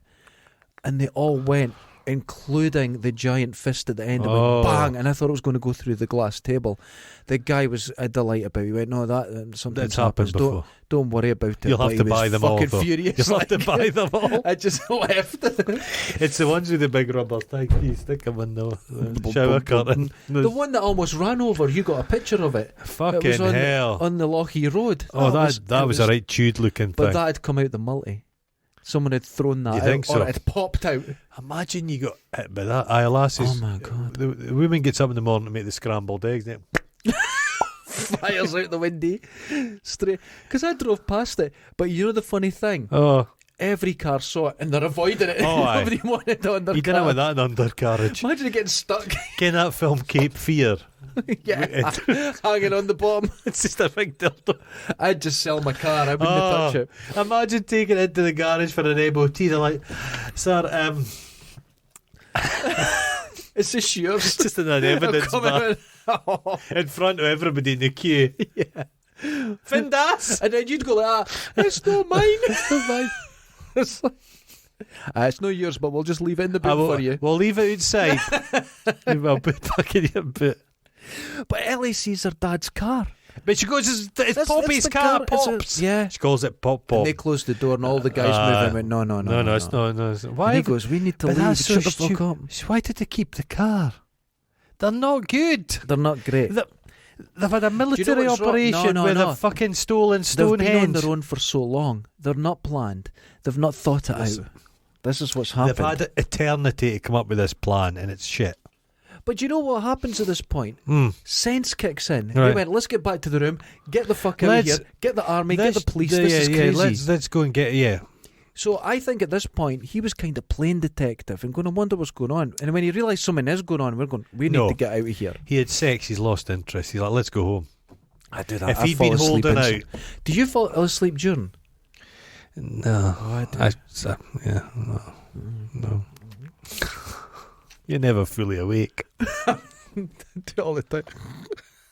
Speaker 2: And they all went, including the giant fist at the end. It went bang. And I thought it was going to go through the glass table. The guy was a delight about it. He went, no, something's
Speaker 1: happened before.
Speaker 2: Don't worry about it.
Speaker 1: You'll have to buy them all.
Speaker 2: Furious.
Speaker 1: You'll have to buy them all.
Speaker 2: I just left.
Speaker 1: It's the ones with the big rubber thing. You stick them in the shower curtain.
Speaker 2: The one that almost ran over, you got a picture of it.
Speaker 1: Fucking hell.
Speaker 2: On the Lochie Road.
Speaker 1: Oh, that was a right chewed looking thing.
Speaker 2: But that had come out the multi. Someone had thrown that out, or it had popped out.
Speaker 1: Imagine you got hit by that. Lasses.
Speaker 2: Oh my God.
Speaker 1: The woman gets up in the morning to make the scrambled eggs.
Speaker 2: Fires out the window straight. Because I drove past it. But you know the funny thing? Every car saw it and they're avoiding it. Nobody wanted to undercarriage.
Speaker 1: You didn't have that in undercarriage.
Speaker 2: Imagine it getting stuck.
Speaker 1: Can that film Cape Fear?
Speaker 2: Hanging on the bottom.
Speaker 1: It's just a big dildo.
Speaker 2: I'd just sell my car. I wouldn't touch it.
Speaker 1: Imagine taking it into the garage for an MOT. They're like, sir,
Speaker 2: it's just yours.
Speaker 1: It's just an evidence bar in front of everybody in the queue.
Speaker 2: Yeah.
Speaker 1: Findas!
Speaker 2: And then you'd go like that. It's not mine. It's not mine. It's like, it's not yours, but we'll just leave it in the boot for you.
Speaker 1: We'll leave it outside. We'll put it back in your boot.
Speaker 2: But Ellie sees her dad's car.
Speaker 1: But she goes, it's Poppy's car, Pops.
Speaker 2: Yeah.
Speaker 1: She calls it Pop.
Speaker 2: And they closed the door and all the guys move and went, no,
Speaker 1: it's not. No. Why?
Speaker 2: And he goes, we need to leave.
Speaker 1: That's so
Speaker 2: Shut the fuck up.
Speaker 1: Why did they keep the car? They're not good.
Speaker 2: They're not great.
Speaker 1: They've had a military operation where they've fucking stolen Stonehenge.
Speaker 2: They've been on their own for so long. They're not planned. They've not thought it out. This is what's happened.
Speaker 1: They've had eternity to come up with this plan, and it's shit.
Speaker 2: But you know what happens at this point? Sense kicks in.
Speaker 1: Right.
Speaker 2: They went, let's get back to the room, get the fuck out of here, get the army, get the police. This is crazy.
Speaker 1: Let's go and get.
Speaker 2: So I think at this point he was kind of playing detective and going, I wonder what's going on. And when he realised something is going on, we need to get out of here.
Speaker 1: He had sex. He's lost interest. He's like, let's go home.
Speaker 2: I do that.
Speaker 1: If he'd been holding out,
Speaker 2: did you fall asleep during?
Speaker 1: No.
Speaker 2: Oh, I did.
Speaker 1: No. You're never fully awake.
Speaker 2: Do all the time.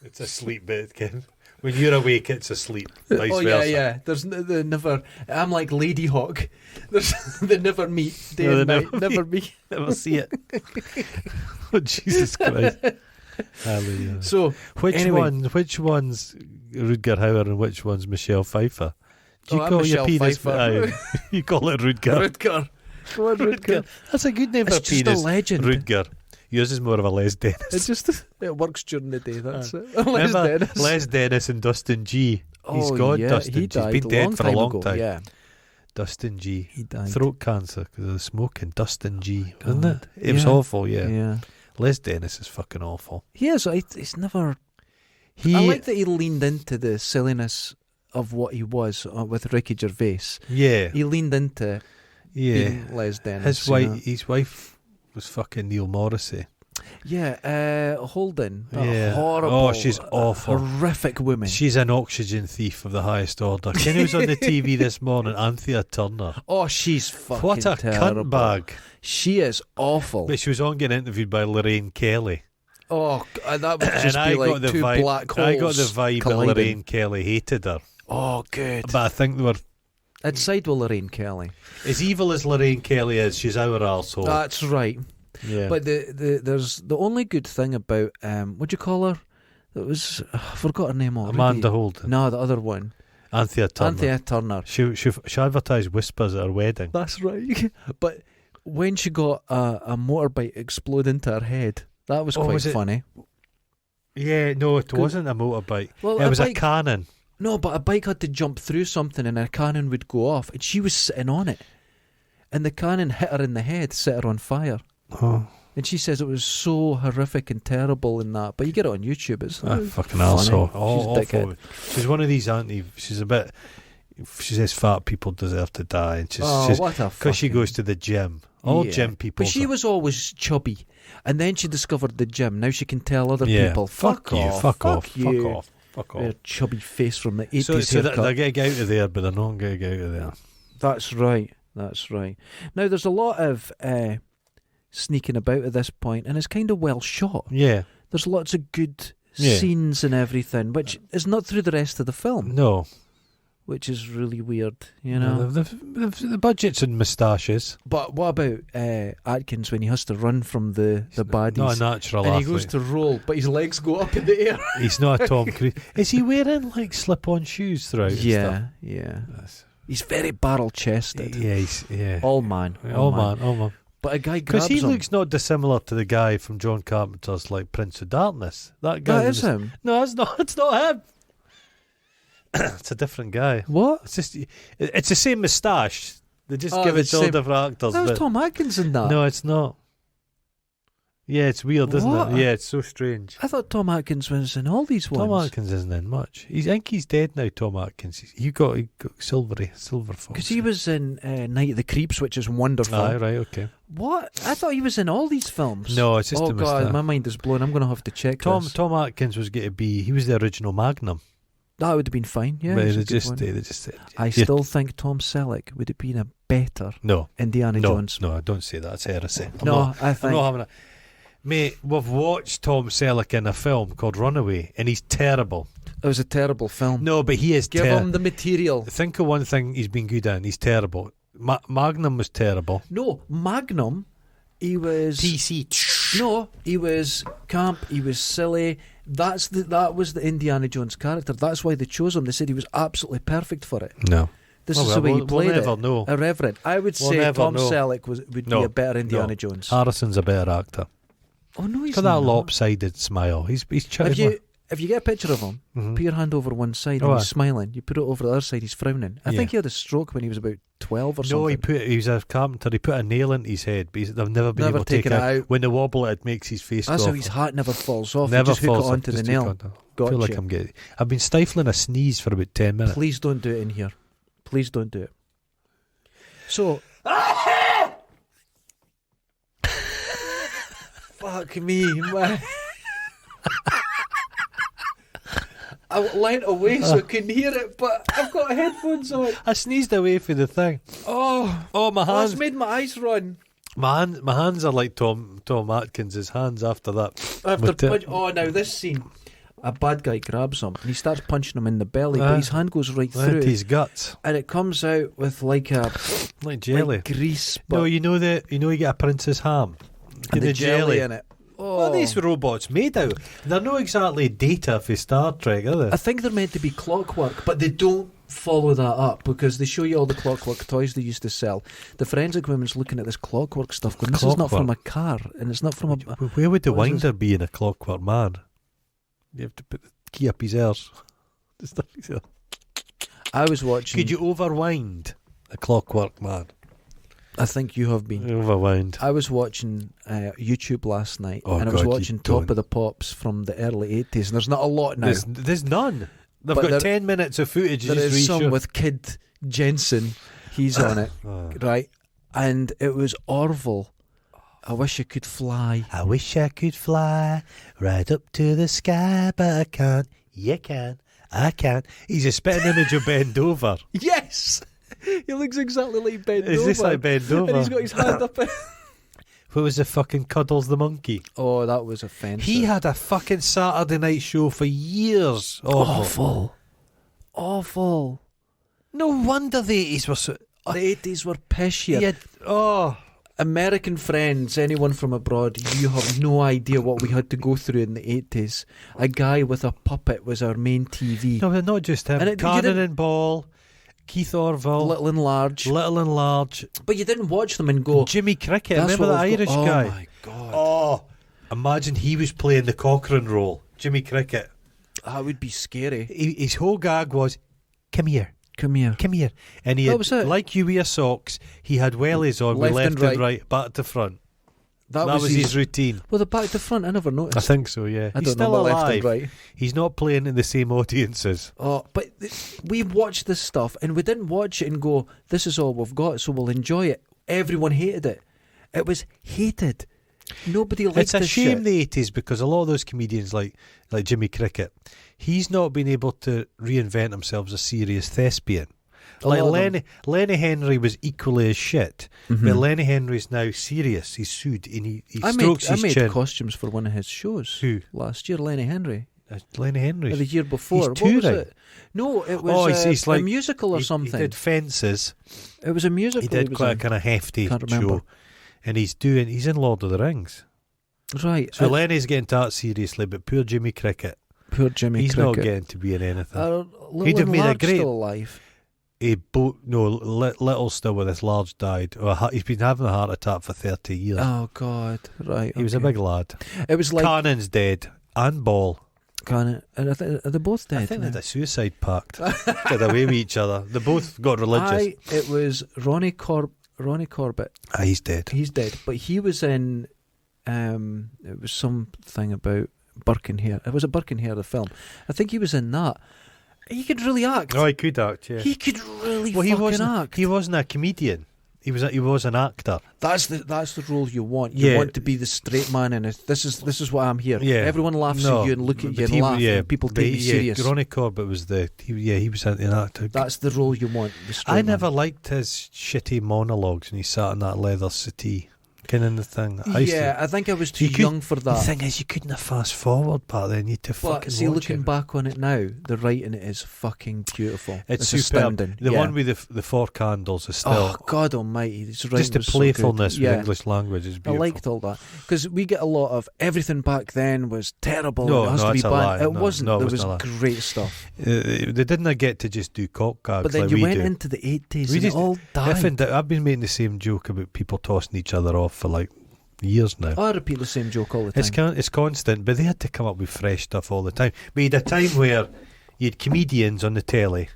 Speaker 1: It's a sleep bit, Ken. When you're awake, it's a sleep. Vice versa.
Speaker 2: Yeah. There's never. I'm like Lady Hawk. They never meet. Day and night. Never meet.
Speaker 1: Never see it. Oh, Jesus Christ. Hallelujah.
Speaker 2: So
Speaker 1: which one's Rutger Hauer and which one's Michelle Pfeiffer? Do you call your penis? You call it Rutger.
Speaker 2: Rutger. Go on, Rutger.
Speaker 1: That's a good name for a penis.
Speaker 2: It's just a legend.
Speaker 1: Rutger. Yours is more of a Les Dennis.
Speaker 2: It works during the day. That's it.
Speaker 1: Remember Les Dennis and Dustin G. He's gone. Dustin G. He's been dead for a long time.
Speaker 2: Yeah.
Speaker 1: Dustin G.
Speaker 2: He died.
Speaker 1: Throat cancer because of the smoking. Dustin G. Wasn't it? It was awful. Yeah. Les Dennis is fucking awful.
Speaker 2: He is. He's never. I like that he leaned into the silliness of what he was with Ricky Gervais.
Speaker 1: Yeah.
Speaker 2: He leaned into being Les Dennis.
Speaker 1: His wife was fucking Neil Morrissey.
Speaker 2: Yeah, Holden. Horrible.
Speaker 1: Oh, she's awful.
Speaker 2: Horrific woman.
Speaker 1: She's an oxygen thief of the highest order. Kenny was on the TV this morning, Anthea Turner.
Speaker 2: Oh, she's fucking
Speaker 1: what a
Speaker 2: terrible.
Speaker 1: cunt bag.
Speaker 2: She is awful.
Speaker 1: But she was on getting interviewed by Lorraine Kelly.
Speaker 2: Oh, that would just be like two black holes.
Speaker 1: I got the vibe
Speaker 2: colliding.
Speaker 1: that Lorraine Kelly hated her.
Speaker 2: Oh, good.
Speaker 1: But I think they were...
Speaker 2: I'd side with Lorraine Kelly.
Speaker 1: As evil as Lorraine Kelly is, she's our arsehole.
Speaker 2: That's right.
Speaker 1: Yeah.
Speaker 2: But there's the only good thing about what'd you call her? It was I forgot her name already.
Speaker 1: Amanda Holden.
Speaker 2: No, the other one.
Speaker 1: Anthea
Speaker 2: Turner.
Speaker 1: She advertised Whispers at her wedding.
Speaker 2: That's right. But when she got a motorbike explode into her head, that was quite funny.
Speaker 1: Yeah, no, it wasn't a motorbike.
Speaker 2: Well,
Speaker 1: it was a cannon.
Speaker 2: No, but a bike had to jump through something and a cannon would go off, and she was sitting on it, and the cannon hit her in the head, set her on fire.
Speaker 1: Oh.
Speaker 2: And she says it was so horrific and terrible in that. But you get it on YouTube. It's
Speaker 1: fucking arsehole.
Speaker 2: She's
Speaker 1: awful. She's one of these she's a bit... She says fat people deserve to die. And
Speaker 2: what a
Speaker 1: because she goes to the gym. All gym people.
Speaker 2: But she was always chubby. And then she discovered the gym. Now she can tell other people, fuck off.
Speaker 1: Fuck off.
Speaker 2: Her chubby face from the 80s.
Speaker 1: So they're going to get out of there, but they're not going to get out of there.
Speaker 2: That's right. Now, there's a lot of sneaking about at this point, and it's kind of well shot.
Speaker 1: Yeah.
Speaker 2: There's lots of good scenes and everything, which is not through the rest of the film.
Speaker 1: No.
Speaker 2: Which is really weird, you know.
Speaker 1: The budget's in moustaches.
Speaker 2: But what about Atkins when he has to run from the baddies?
Speaker 1: Not a natural
Speaker 2: and
Speaker 1: athlete.
Speaker 2: He goes to roll, but his legs go up in the air.
Speaker 1: He's not a Tom Cruise. Is he wearing like slip-on shoes throughout?
Speaker 2: Yeah. He's very barrel-chested.
Speaker 1: Yeah.
Speaker 2: All man. But a guy grabs him. Because
Speaker 1: he looks not dissimilar to the guy from John Carpenter's like Prince of Darkness. That guy
Speaker 2: is him.
Speaker 1: No, it's not. It's not him. It's a different guy.
Speaker 2: What?
Speaker 1: It's the same moustache. They just give it to all different actors.
Speaker 2: That was Tom Atkins in that.
Speaker 1: No, it's not. Yeah, it's weird, isn't it? Yeah, it's so strange.
Speaker 2: I thought Tom Atkins was in all these ones.
Speaker 1: Tom Atkins isn't in much. I think he's dead now, Tom Atkins. He got silver fox.
Speaker 2: Because he was in Night of the Creeps, which is wonderful.
Speaker 1: Right,
Speaker 2: okay. What? I thought he was in all these films.
Speaker 1: No, it's just
Speaker 2: a mistake. Oh God, my mind is blown. I'm going to have to check this.
Speaker 1: Tom Atkins was going to be... He was the original Magnum.
Speaker 2: That would have been fine, yeah.
Speaker 1: But they just said...
Speaker 2: I still think Tom Selleck would have been a better Indiana Jones.
Speaker 1: No, don't say that. It's heresy.
Speaker 2: I'm not having
Speaker 1: Mate, we've watched Tom Selleck in a film called Runaway, and he's terrible.
Speaker 2: It was a terrible film.
Speaker 1: No, but he is
Speaker 2: Give him the material.
Speaker 1: Think of one thing he's been good in. He's terrible. Magnum was terrible.
Speaker 2: No, Magnum, he was...
Speaker 1: TC.
Speaker 2: No, he was camp, he was silly. That was the Indiana Jones character. That's why they chose him. They said he was absolutely perfect for it.
Speaker 1: No.
Speaker 2: This is the way he played
Speaker 1: we'll never know.
Speaker 2: Irreverent. I would say Tom Selleck would be a better Indiana Jones.
Speaker 1: Harrison's a better actor.
Speaker 2: Oh no, he's
Speaker 1: got
Speaker 2: not.
Speaker 1: that lopsided smile. He's
Speaker 2: If you get a picture of him, put your hand over one side and he's smiling. You put it over the other side, he's frowning. I think he had a stroke when he was about 12 or something.
Speaker 1: No, he was a carpenter. He put a nail into his head, but they've never been able to take it out. When they wobble it makes his face
Speaker 2: That's
Speaker 1: go
Speaker 2: how his hat never falls off.
Speaker 1: Never
Speaker 2: you just
Speaker 1: falls
Speaker 2: hook it onto the nail.
Speaker 1: I feel like I've been stifling a sneeze for about 10 minutes.
Speaker 2: Please don't do it in here. Please don't do it. So... Fuck me, man. I leant away so I couldn't hear it, but I've got headphones on.
Speaker 1: I sneezed away from the thing.
Speaker 2: Oh,
Speaker 1: my hands!
Speaker 2: That's made my eyes run.
Speaker 1: My hands are like Tom Atkins' hands after that.
Speaker 2: Now this scene, a bad guy grabs him and he starts punching him in the belly, but his hand goes right through
Speaker 1: his guts,
Speaker 2: and it comes out with like jelly, like grease.
Speaker 1: No, you know you get a Prince's ham
Speaker 2: and the jelly in it.
Speaker 1: What are these robots made out? They're not exactly Data for Star Trek, are they?
Speaker 2: I think they're meant to be clockwork, but they don't follow that up because they show you all the clockwork toys they used to sell. The forensic woman's looking at this clockwork stuff going, this is not from a car, and it's not from a...
Speaker 1: Where would the winder be in a clockwork man? You have to put the key up his ears.
Speaker 2: I was watching...
Speaker 1: Could you overwind a clockwork man?
Speaker 2: I think you have been
Speaker 1: overwound.
Speaker 2: I was watching YouTube last night, and I was watching Top of the Pops from the early 80s, and there's not a lot now.
Speaker 1: There's none. They've got 10 minutes of footage.
Speaker 2: There is some with Kid Jensen. He's on it, right? And it was Orville. I wish I could fly.
Speaker 1: I wish I could fly right up to the sky, but I can't. You can. I can. He's a spitting image of Bend Over.
Speaker 2: Yes! He looks exactly like Bend Over.
Speaker 1: Is this like Bend Over?
Speaker 2: And he's got his hand up.
Speaker 1: What was the fucking Cuddles the Monkey?
Speaker 2: Oh, that was offensive.
Speaker 1: He had a fucking Saturday night show for years.
Speaker 2: Awful.
Speaker 1: No wonder the 80s were so...
Speaker 2: The 80s were pish here. American friends, anyone from abroad, you have no idea what we had to go through in the 80s. A guy with a puppet was our main TV.
Speaker 1: No, but not just him. Cannon and Ball... Keith Orville,
Speaker 2: Little and Large. But you didn't watch them and go...
Speaker 1: Jimmy Cricket, remember that Irish guy?
Speaker 2: Oh my God.
Speaker 1: Imagine he was playing the Cochrane role. Jimmy Cricket.
Speaker 2: That would be scary.
Speaker 1: His whole gag was, come here. And he had, like you wear socks, he had wellies on with left and right, back to front. That was his routine.
Speaker 2: Well, the back to front, I never noticed.
Speaker 1: I think so, yeah.
Speaker 2: He's still alive. Left and right.
Speaker 1: He's not playing in the same audiences.
Speaker 2: But we watched this stuff and we didn't watch it and go, this is all we've got, so we'll enjoy it. Everyone hated it. It was hated. Nobody liked it. It's a
Speaker 1: shame the 80s because a lot of those comedians like Jimmy Cricket, he's not been able to reinvent himself as a serious thespian. Like Lenny Henry was equally as shit, but Lenny Henry's now serious. He's sued and he strokes his chin.
Speaker 2: I made costumes for one of his shows.
Speaker 1: Who?
Speaker 2: Last year, Lenny Henry.
Speaker 1: Lenny Henry.
Speaker 2: The year before.
Speaker 1: What was
Speaker 2: it? No, it was
Speaker 1: he's like,
Speaker 2: a musical or something.
Speaker 1: He did Fences.
Speaker 2: It was a musical.
Speaker 1: He did quite a kind of hefty show. And he's in Lord of the Rings.
Speaker 2: Right.
Speaker 1: So Lenny's getting that seriously, but poor Jimmy Cricket. He's not getting to be in anything.
Speaker 2: He'd have made a great... still alive.
Speaker 1: Little still with his Large died. He's been having a heart attack for 30 years.
Speaker 2: Oh God! Right,
Speaker 1: he was a big lad.
Speaker 2: It was like
Speaker 1: Cannon's dead and Ball.
Speaker 2: Cannon, and are they both dead?
Speaker 1: I think they had a suicide pact. Get away with each other. They both got religious.
Speaker 2: It was Ronnie Corbett.
Speaker 1: He's dead.
Speaker 2: He's dead, but he was in. It was something about Birkenhair. It was a Birkenhair, the film. I think he was in that. He could really act.
Speaker 1: Oh, he could act, yeah.
Speaker 2: He could really act.
Speaker 1: He wasn't a comedian. He was an actor.
Speaker 2: That's the role you want. You want to be the straight man in it. This is why I'm here.
Speaker 1: Yeah.
Speaker 2: Everyone laughs at you and look at you and laugh. And people take me serious.
Speaker 1: Ronnie Corbett was he was an actor.
Speaker 2: That's the role you want.
Speaker 1: I never liked his shitty monologues when he sat in that leather settee. talking in the thing.
Speaker 2: I think I was too young for that.
Speaker 1: The thing is, you couldn't have fast forward back then. You had to fucking
Speaker 2: see,
Speaker 1: watch
Speaker 2: looking
Speaker 1: it.
Speaker 2: back on it now, the writing is fucking beautiful.
Speaker 1: It's
Speaker 2: superb.
Speaker 1: astounding. The one with the four candles is still...
Speaker 2: Oh, God almighty. Just
Speaker 1: the playfulness with English language is beautiful.
Speaker 2: I liked all that. Because we get a lot of everything back then was terrible.
Speaker 1: No,
Speaker 2: it has to be
Speaker 1: that's a
Speaker 2: banned.
Speaker 1: lie.
Speaker 2: It wasn't.
Speaker 1: No,
Speaker 2: there
Speaker 1: it was
Speaker 2: was great stuff.
Speaker 1: They didn't get to just do cock gags.
Speaker 2: But then
Speaker 1: like
Speaker 2: you
Speaker 1: we
Speaker 2: went
Speaker 1: do.
Speaker 2: into the 80s and it all died.
Speaker 1: I've been making the same joke about people tossing each other off for like years now.
Speaker 2: I repeat the same joke all the time.
Speaker 1: It's constant, but they had to come up with fresh stuff all the time. We had a time where you had comedians on the telly,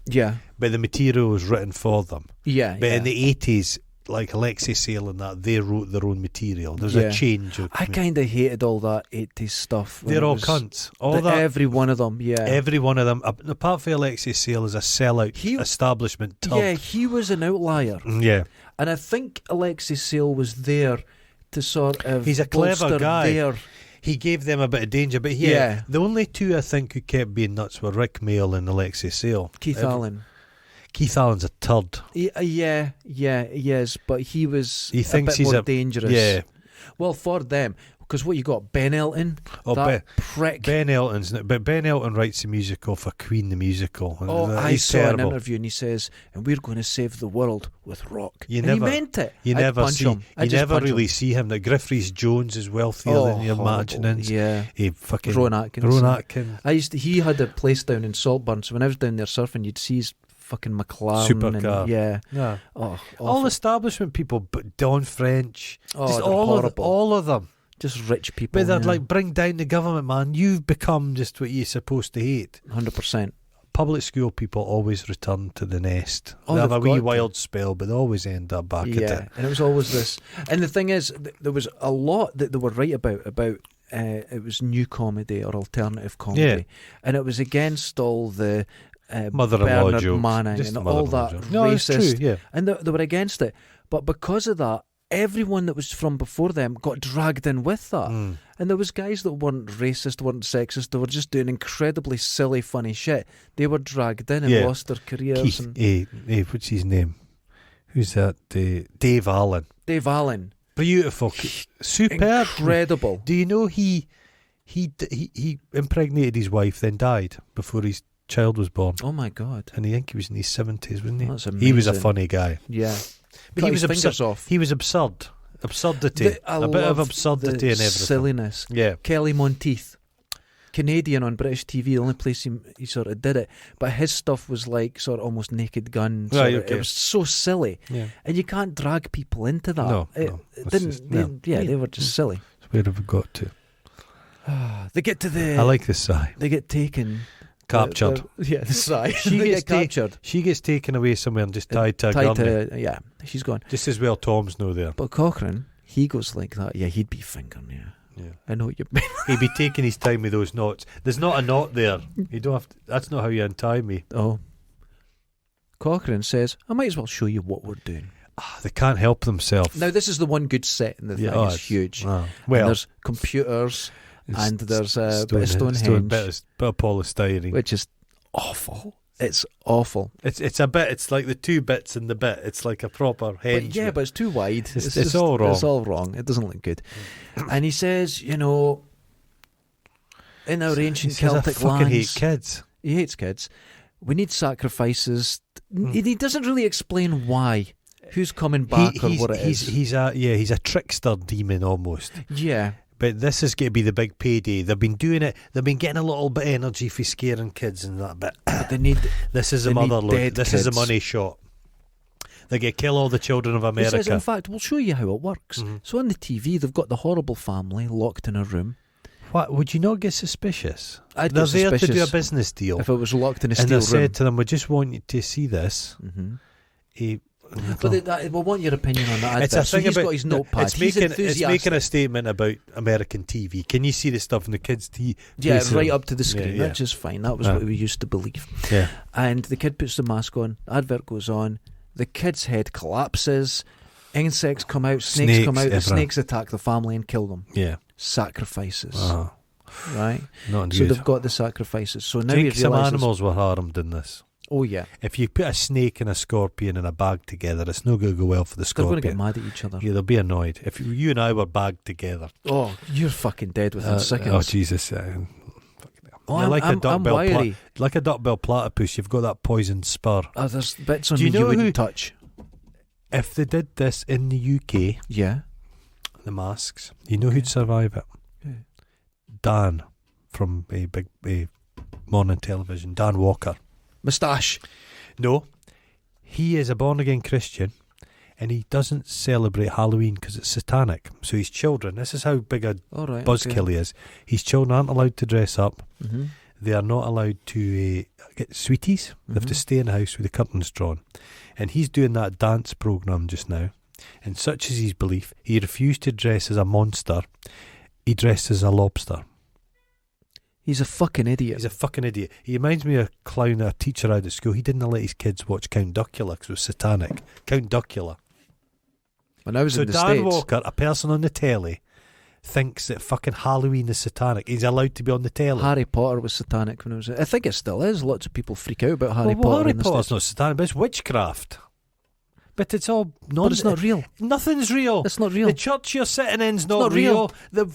Speaker 1: but the material was written for them. But in the 80s, like Alexis Sale and that, they wrote their own material. There's a change.
Speaker 2: I kind of hated all that 80s stuff.
Speaker 1: They're all cunts.
Speaker 2: Every one of them,
Speaker 1: Every one of them. Apart from Alexis Sale is a sellout establishment tub.
Speaker 2: Yeah, he was an outlier.
Speaker 1: Yeah.
Speaker 2: And I think Alexis Sale was there to sort of...
Speaker 1: He's a clever guy. He gave them a bit of danger, but the only two I think who kept being nuts were Rick Mail and Alexis Sale.
Speaker 2: Keith Allen.
Speaker 1: Keith Allen's a turd.
Speaker 2: He is, but he was
Speaker 1: he thinks
Speaker 2: a bit
Speaker 1: he's
Speaker 2: more dangerous.
Speaker 1: Yeah.
Speaker 2: Well, for them, because what you got, Ben Elton, prick.
Speaker 1: Ben Elton writes the musical for Queen, the musical.
Speaker 2: I saw an interview and he says, and we're going to save the world with rock. He meant it.
Speaker 1: You never really see him. Like Griff Rhys-Jones is wealthier than you imagine.
Speaker 2: Yeah.
Speaker 1: Fucking
Speaker 2: Ron Atkinson.
Speaker 1: Ron Atkinson.
Speaker 2: He had a place down in Saltburn, so when I was down there surfing, you'd see his fucking McLaren.
Speaker 1: Supercar. All establishment people, but Don French. Just all of them.
Speaker 2: Just rich people.
Speaker 1: But they'd bring down the government, man. You've become just what you're supposed to hate.
Speaker 2: 100%.
Speaker 1: Public school people always return to the nest. They have a wee wild spell, but they always end up back at it.
Speaker 2: And it was always this. And the thing is, there was a lot that they were right about it was new comedy or alternative comedy. And it was against all the
Speaker 1: mother-in-law
Speaker 2: Bernard
Speaker 1: jokes.
Speaker 2: Manning and all that racist. And they were against it. But because of that, everyone that was from before them got dragged in with that. And there was guys that weren't racist, weren't sexist, they were just doing incredibly silly, funny shit. They were dragged in and lost their careers.
Speaker 1: What's his name? Who's that? Dave Allen.
Speaker 2: Dave Allen.
Speaker 1: Beautiful. Superb.
Speaker 2: Incredible.
Speaker 1: Do you know he impregnated his wife, then died before his child was born?
Speaker 2: Oh my God.
Speaker 1: And I think he was in his 70s, wasn't he?
Speaker 2: That's amazing.
Speaker 1: He was a funny guy.
Speaker 2: Yeah.
Speaker 1: But he was absurd. He was absurd. Absurdity. A bit of absurdity and everything.
Speaker 2: Silliness.
Speaker 1: Yeah.
Speaker 2: Kelly Monteith. Canadian on British TV, the only place he sort of did it. But his stuff was like sort of almost Naked Gun. It was so silly. Yeah. And you can't drag people into that.
Speaker 1: No.
Speaker 2: They were just silly.
Speaker 1: So where have we got to?
Speaker 2: They get to the...
Speaker 1: I like this sigh.
Speaker 2: They get taken...
Speaker 1: Captured.
Speaker 2: The sigh.
Speaker 1: She gets captured. She gets taken away somewhere and just tied to a gun.
Speaker 2: She's gone.
Speaker 1: Just as well Tom's no there.
Speaker 2: But Cochrane, he goes like that. Yeah, he'd be fingering you. Yeah. I know what you mean.
Speaker 1: He'd be taking his time with those knots. There's not a knot there. You don't have to, that's not how you untie me.
Speaker 2: Oh. Cochrane says, I might as well show you what we're doing.
Speaker 1: They can't help themselves.
Speaker 2: Now, this is the one good set in the thing. It's huge. Well, and there's computers and there's a bit of Stonehenge.
Speaker 1: Bit of polystyrene.
Speaker 2: Which is awful. It's awful.
Speaker 1: It's a bit. It's like the two bits in the bit. It's like a proper henge.
Speaker 2: But it's too wide.
Speaker 1: It's all wrong.
Speaker 2: It's all wrong. It doesn't look good. And he says, in our ancient Celtic lands,
Speaker 1: fucking hate kids.
Speaker 2: He hates kids. We need sacrifices. He doesn't really explain why. Who's coming back or what it is.
Speaker 1: He's a trickster demon almost.
Speaker 2: Yeah.
Speaker 1: But this is going to be the big payday. They've been doing it. They've been getting a little bit of energy for scaring kids and that bit.
Speaker 2: But they need.
Speaker 1: This is a mother load. This is a money shot. They're going to kill all the children of America.
Speaker 2: He says, in fact, we'll show you how it works. So on the TV, they've got the horrible family locked in a room.
Speaker 1: What, would you not get suspicious?
Speaker 2: They're
Speaker 1: there to do a business deal.
Speaker 2: If it was locked in a steel room.
Speaker 1: And they said to them, we just want you to see this.
Speaker 2: But we'll want your opinion on that.
Speaker 1: It's a thing
Speaker 2: he's
Speaker 1: about,
Speaker 2: got his notepad.
Speaker 1: It's making a statement about American TV. Can you see the stuff in the kids' TV?
Speaker 2: Yeah, right up to the screen. That's just fine. That was what we used to believe.
Speaker 1: Yeah.
Speaker 2: And the kid puts the mask on. The advert goes on. The kid's head collapses. Insects come out. Snakes come out. The snakes attack the family and kill them.
Speaker 1: Yeah.
Speaker 2: Sacrifices. Right?
Speaker 1: Not
Speaker 2: so they've got the sacrifices. So now
Speaker 1: some animals were harmed in this.
Speaker 2: Oh, yeah.
Speaker 1: If you put a snake and a scorpion in a bag together, it's not going to go well for the scorpion.
Speaker 2: They're going to get mad at each other.
Speaker 1: Yeah, they'll be annoyed. If you and I were bagged together.
Speaker 2: Oh, you're fucking dead within seconds.
Speaker 1: Oh, Jesus. You're
Speaker 2: I'm wiry.
Speaker 1: Like a duckbill platypus, you've got that poisoned spur.
Speaker 2: Oh, there's bits on me you wouldn't touch.
Speaker 1: If they did this in the UK,
Speaker 2: yeah,
Speaker 1: the masks, you know who'd survive it?
Speaker 2: Yeah.
Speaker 1: Dan from a morning television, Dan Walker.
Speaker 2: Moustache.
Speaker 1: No, he is a born-again Christian, and he doesn't celebrate Halloween because it's satanic. So his children, this is how big a buzzkill he is, his children aren't allowed to dress up.
Speaker 2: Mm-hmm.
Speaker 1: They are not allowed to get sweeties. They have to stay in the house with the curtains drawn. And he's doing that dance programme just now, and such is his belief, he refused to dress as a monster. He dressed as a lobster.
Speaker 2: He's a fucking idiot.
Speaker 1: He's a fucking idiot. He reminds me of a clown, a teacher out at school. He didn't let his kids watch Count Duckula because it was satanic. Count Duckula.
Speaker 2: When I was in the
Speaker 1: Dan
Speaker 2: States,
Speaker 1: Walker, a person on the telly, thinks that fucking Halloween is satanic. He's allowed to be on the telly.
Speaker 2: Harry Potter was satanic when I was. I think it still is. Lots of people freak out about Harry Potter.
Speaker 1: Harry Potter's not satanic, but it's witchcraft. But it's all
Speaker 2: But it's not real.
Speaker 1: Nothing's real.
Speaker 2: It's not real.
Speaker 1: The church you're sitting in's not real. The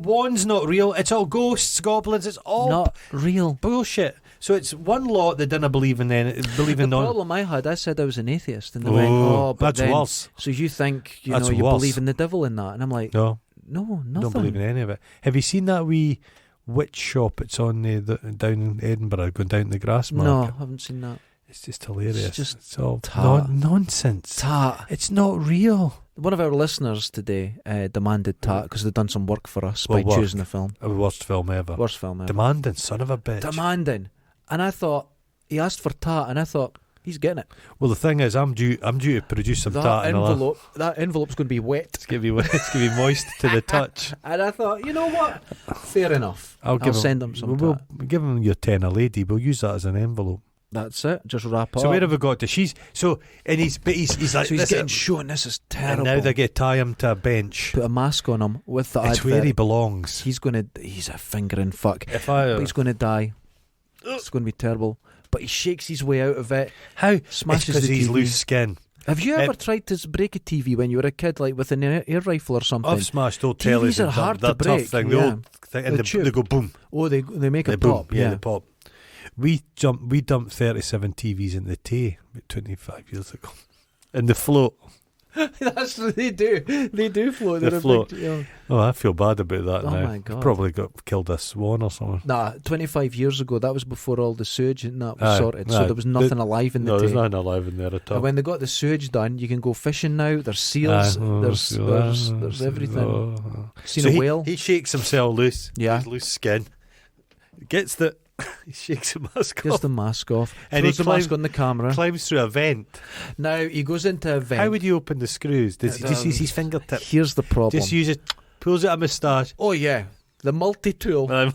Speaker 1: wand's not real. It's all ghosts, goblins. It's all
Speaker 2: not real
Speaker 1: bullshit. So it's one lot that didn't believe in then.
Speaker 2: The problem I had, I said I was an atheist, and they went, "Oh, but
Speaker 1: that's worse."
Speaker 2: So you think you
Speaker 1: that's
Speaker 2: you
Speaker 1: worse.
Speaker 2: believe in the devil in that?" And I'm like,
Speaker 1: No,
Speaker 2: nothing.
Speaker 1: Don't believe in any of it. Have you seen that wee witch shop? It's on down in Edinburgh, going down the grass market.
Speaker 2: No, I haven't seen that.
Speaker 1: It's just hilarious.
Speaker 2: It's
Speaker 1: all nonsense. It's not real.
Speaker 2: One of our listeners today demanded Tat because they'd done some work for us by choosing a film.
Speaker 1: A worst film ever.
Speaker 2: Worst film ever.
Speaker 1: Demanding, son of a bitch.
Speaker 2: Demanding. And I thought, he asked for Tat, and I thought, he's getting it.
Speaker 1: Well, the thing is, I'm due to produce some Tat.
Speaker 2: That envelope's going to be wet.
Speaker 1: It's going to be wet. It's going to be moist to the touch.
Speaker 2: And I thought, you know what? Fair enough. I'll send him some
Speaker 1: We'll give him your tenner lady. We'll use that as an envelope.
Speaker 2: That's it. Just wrap it
Speaker 1: So
Speaker 2: up.
Speaker 1: where have we got to? He's like,
Speaker 2: so he's getting shown. This is terrible.
Speaker 1: And now they get tie him to a bench.
Speaker 2: Put a mask on him with the
Speaker 1: It's
Speaker 2: advert.
Speaker 1: where he belongs.
Speaker 2: He's a fingering fuck.
Speaker 1: But
Speaker 2: he's going to die. It's going to be terrible. But he shakes his way out of it.
Speaker 1: How?
Speaker 2: Smashes
Speaker 1: because
Speaker 2: the
Speaker 1: he's
Speaker 2: TV.
Speaker 1: loose skin.
Speaker 2: Have you ever tried to break a TV when you were a kid, like with an air rifle or something?
Speaker 1: I've smashed old tellies.
Speaker 2: TVs are hard to break.
Speaker 1: Tough thing.
Speaker 2: Yeah.
Speaker 1: The old thing, and they go boom.
Speaker 2: Oh, they make a
Speaker 1: boom.
Speaker 2: pop.
Speaker 1: Yeah, they pop. We dumped 37 TVs in the Tay about 25 years ago. In the float.
Speaker 2: That's what they do. They do float.
Speaker 1: They float. Oh, I feel bad about that now.
Speaker 2: Oh my God.
Speaker 1: Probably killed a swan or something.
Speaker 2: Nah, 25 years ago, that was before all the sewage and that was sorted. So there was nothing alive in the Tay.
Speaker 1: No, there's nothing alive in there at all.
Speaker 2: And when they got the sewage done, you can go fishing now. There's seals. There's everything. Seen a whale.
Speaker 1: He shakes himself loose.
Speaker 2: Yeah.
Speaker 1: His loose skin. He shakes the mask off.
Speaker 2: Gets the mask off.
Speaker 1: And
Speaker 2: throws the mask on the camera.
Speaker 1: Climbs through a vent.
Speaker 2: Now he goes into a vent.
Speaker 1: How would you open the screws? Does he just use his fingertip?
Speaker 2: Here's the problem.
Speaker 1: Just use it. Pulls out a moustache.
Speaker 2: Oh yeah, the multi-tool.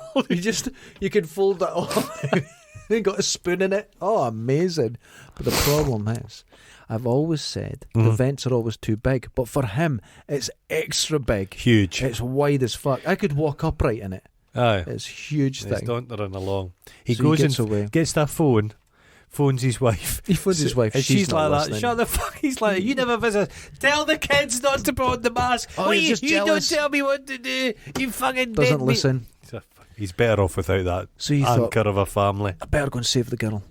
Speaker 2: You can fold that off. They got a spoon in it. Oh, amazing. But the problem is, I've always said the vents are always too big. But for him, it's extra big.
Speaker 1: Huge.
Speaker 2: It's wide as fuck. I could walk upright in it.
Speaker 1: Aye.
Speaker 2: It's huge thing.
Speaker 1: He's sauntering along. He
Speaker 2: goes
Speaker 1: and gets that phone, phones his wife.
Speaker 2: He phones his wife.
Speaker 1: And she's like
Speaker 2: listening.
Speaker 1: that. Shut the fuck. He's like, you never visit. Tell the kids not to put on the mask.
Speaker 2: Oh,
Speaker 1: you
Speaker 2: jealous.
Speaker 1: don't tell me what to do. You fucking
Speaker 2: doesn't
Speaker 1: dead
Speaker 2: listen.
Speaker 1: He's better off without that anchor of a family.
Speaker 2: I better go and save the girl.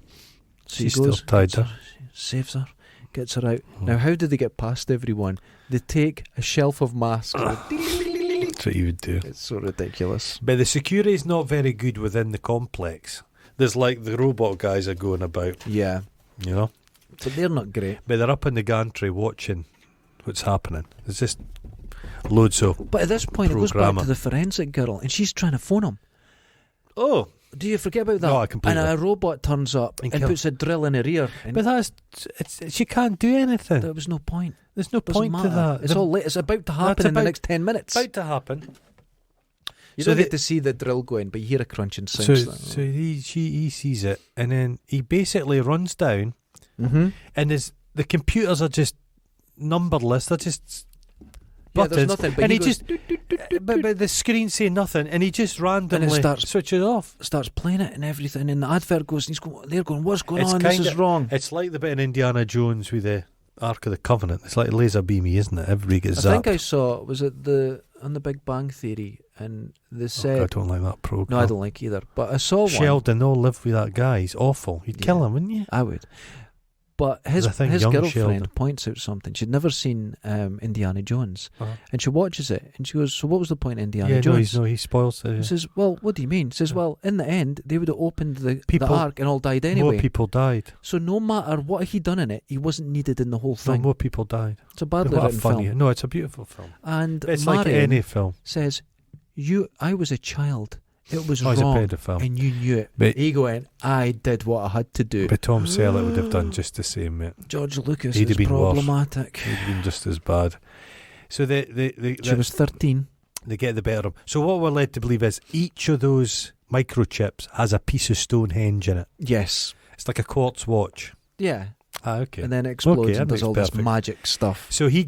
Speaker 2: So
Speaker 1: she's
Speaker 2: he goes,
Speaker 1: still tied there.
Speaker 2: Saves her, gets her out. Now, how do they get past everyone? They take a shelf of masks.
Speaker 1: That's what you would do.
Speaker 2: It's so ridiculous.
Speaker 1: But the security is not very good within the complex. There's like the robot guys are going about.
Speaker 2: Yeah.
Speaker 1: You know?
Speaker 2: But they're not great.
Speaker 1: But they're up in the gantry watching what's happening. There's just loads of
Speaker 2: But at this point, it goes back to the forensic girl, and she's trying to phone him.
Speaker 1: Oh.
Speaker 2: Do you forget about that?
Speaker 1: No, I completely.
Speaker 2: And a robot turns up and puts a drill in her ear.
Speaker 1: But she can't do anything.
Speaker 2: There was no point.
Speaker 1: There's no point to that.
Speaker 2: It's all late. It's about to happen in the next 10 minutes.
Speaker 1: About to happen.
Speaker 2: You don't get to see the drill going, but you hear a crunching sound.
Speaker 1: So he sees it, and then he basically runs down, and the computers are just numberless. They're just buttons,
Speaker 2: there's nothing, but
Speaker 1: and
Speaker 2: he
Speaker 1: he
Speaker 2: goes,
Speaker 1: just but the screen saying nothing, and he just randomly switches off.
Speaker 2: Starts playing it and everything, and the advert goes, and he's going, they're going, what's going on? This is wrong.
Speaker 1: It's like the bit in Indiana Jones with the Ark of the Covenant. It's like laser beamy, isn't it? Everybody gets zapped.
Speaker 2: I think I saw, was it on the Big Bang Theory, and they said...
Speaker 1: I don't like that program.
Speaker 2: No, I don't like either. But I saw
Speaker 1: Sheldon, live with that guy. He's awful. You'd kill him, wouldn't you?
Speaker 2: I would. But his girlfriend Sheldon points out something. She'd never seen Indiana Jones. And she watches it, and she goes, so what was the point of Indiana Jones?
Speaker 1: No, he spoils it.
Speaker 2: He says, well, what do you mean? He says, well, in the end, they would have opened the Ark and all died anyway.
Speaker 1: More people died.
Speaker 2: So no matter what he done in it, he wasn't needed in the whole thing.
Speaker 1: No, more people died.
Speaker 2: It's a badly written film.
Speaker 1: No, it's a beautiful film.
Speaker 2: And
Speaker 1: it's
Speaker 2: Marion
Speaker 1: like any film.
Speaker 2: Says, I was a child. It was
Speaker 1: wrong,
Speaker 2: a pedophile. And you knew it. But he went, I did what I had to do.
Speaker 1: But Tom Selleck would have done just the same, mate.
Speaker 2: George Lucas is problematic.
Speaker 1: He'd have been just as bad. So
Speaker 2: she was 13.
Speaker 1: They get the better of him. So what we're led to believe is each of those microchips has a piece of Stonehenge in it.
Speaker 2: Yes.
Speaker 1: It's like a quartz watch.
Speaker 2: Yeah.
Speaker 1: Okay.
Speaker 2: And then it explodes and does all this magic stuff.
Speaker 1: So he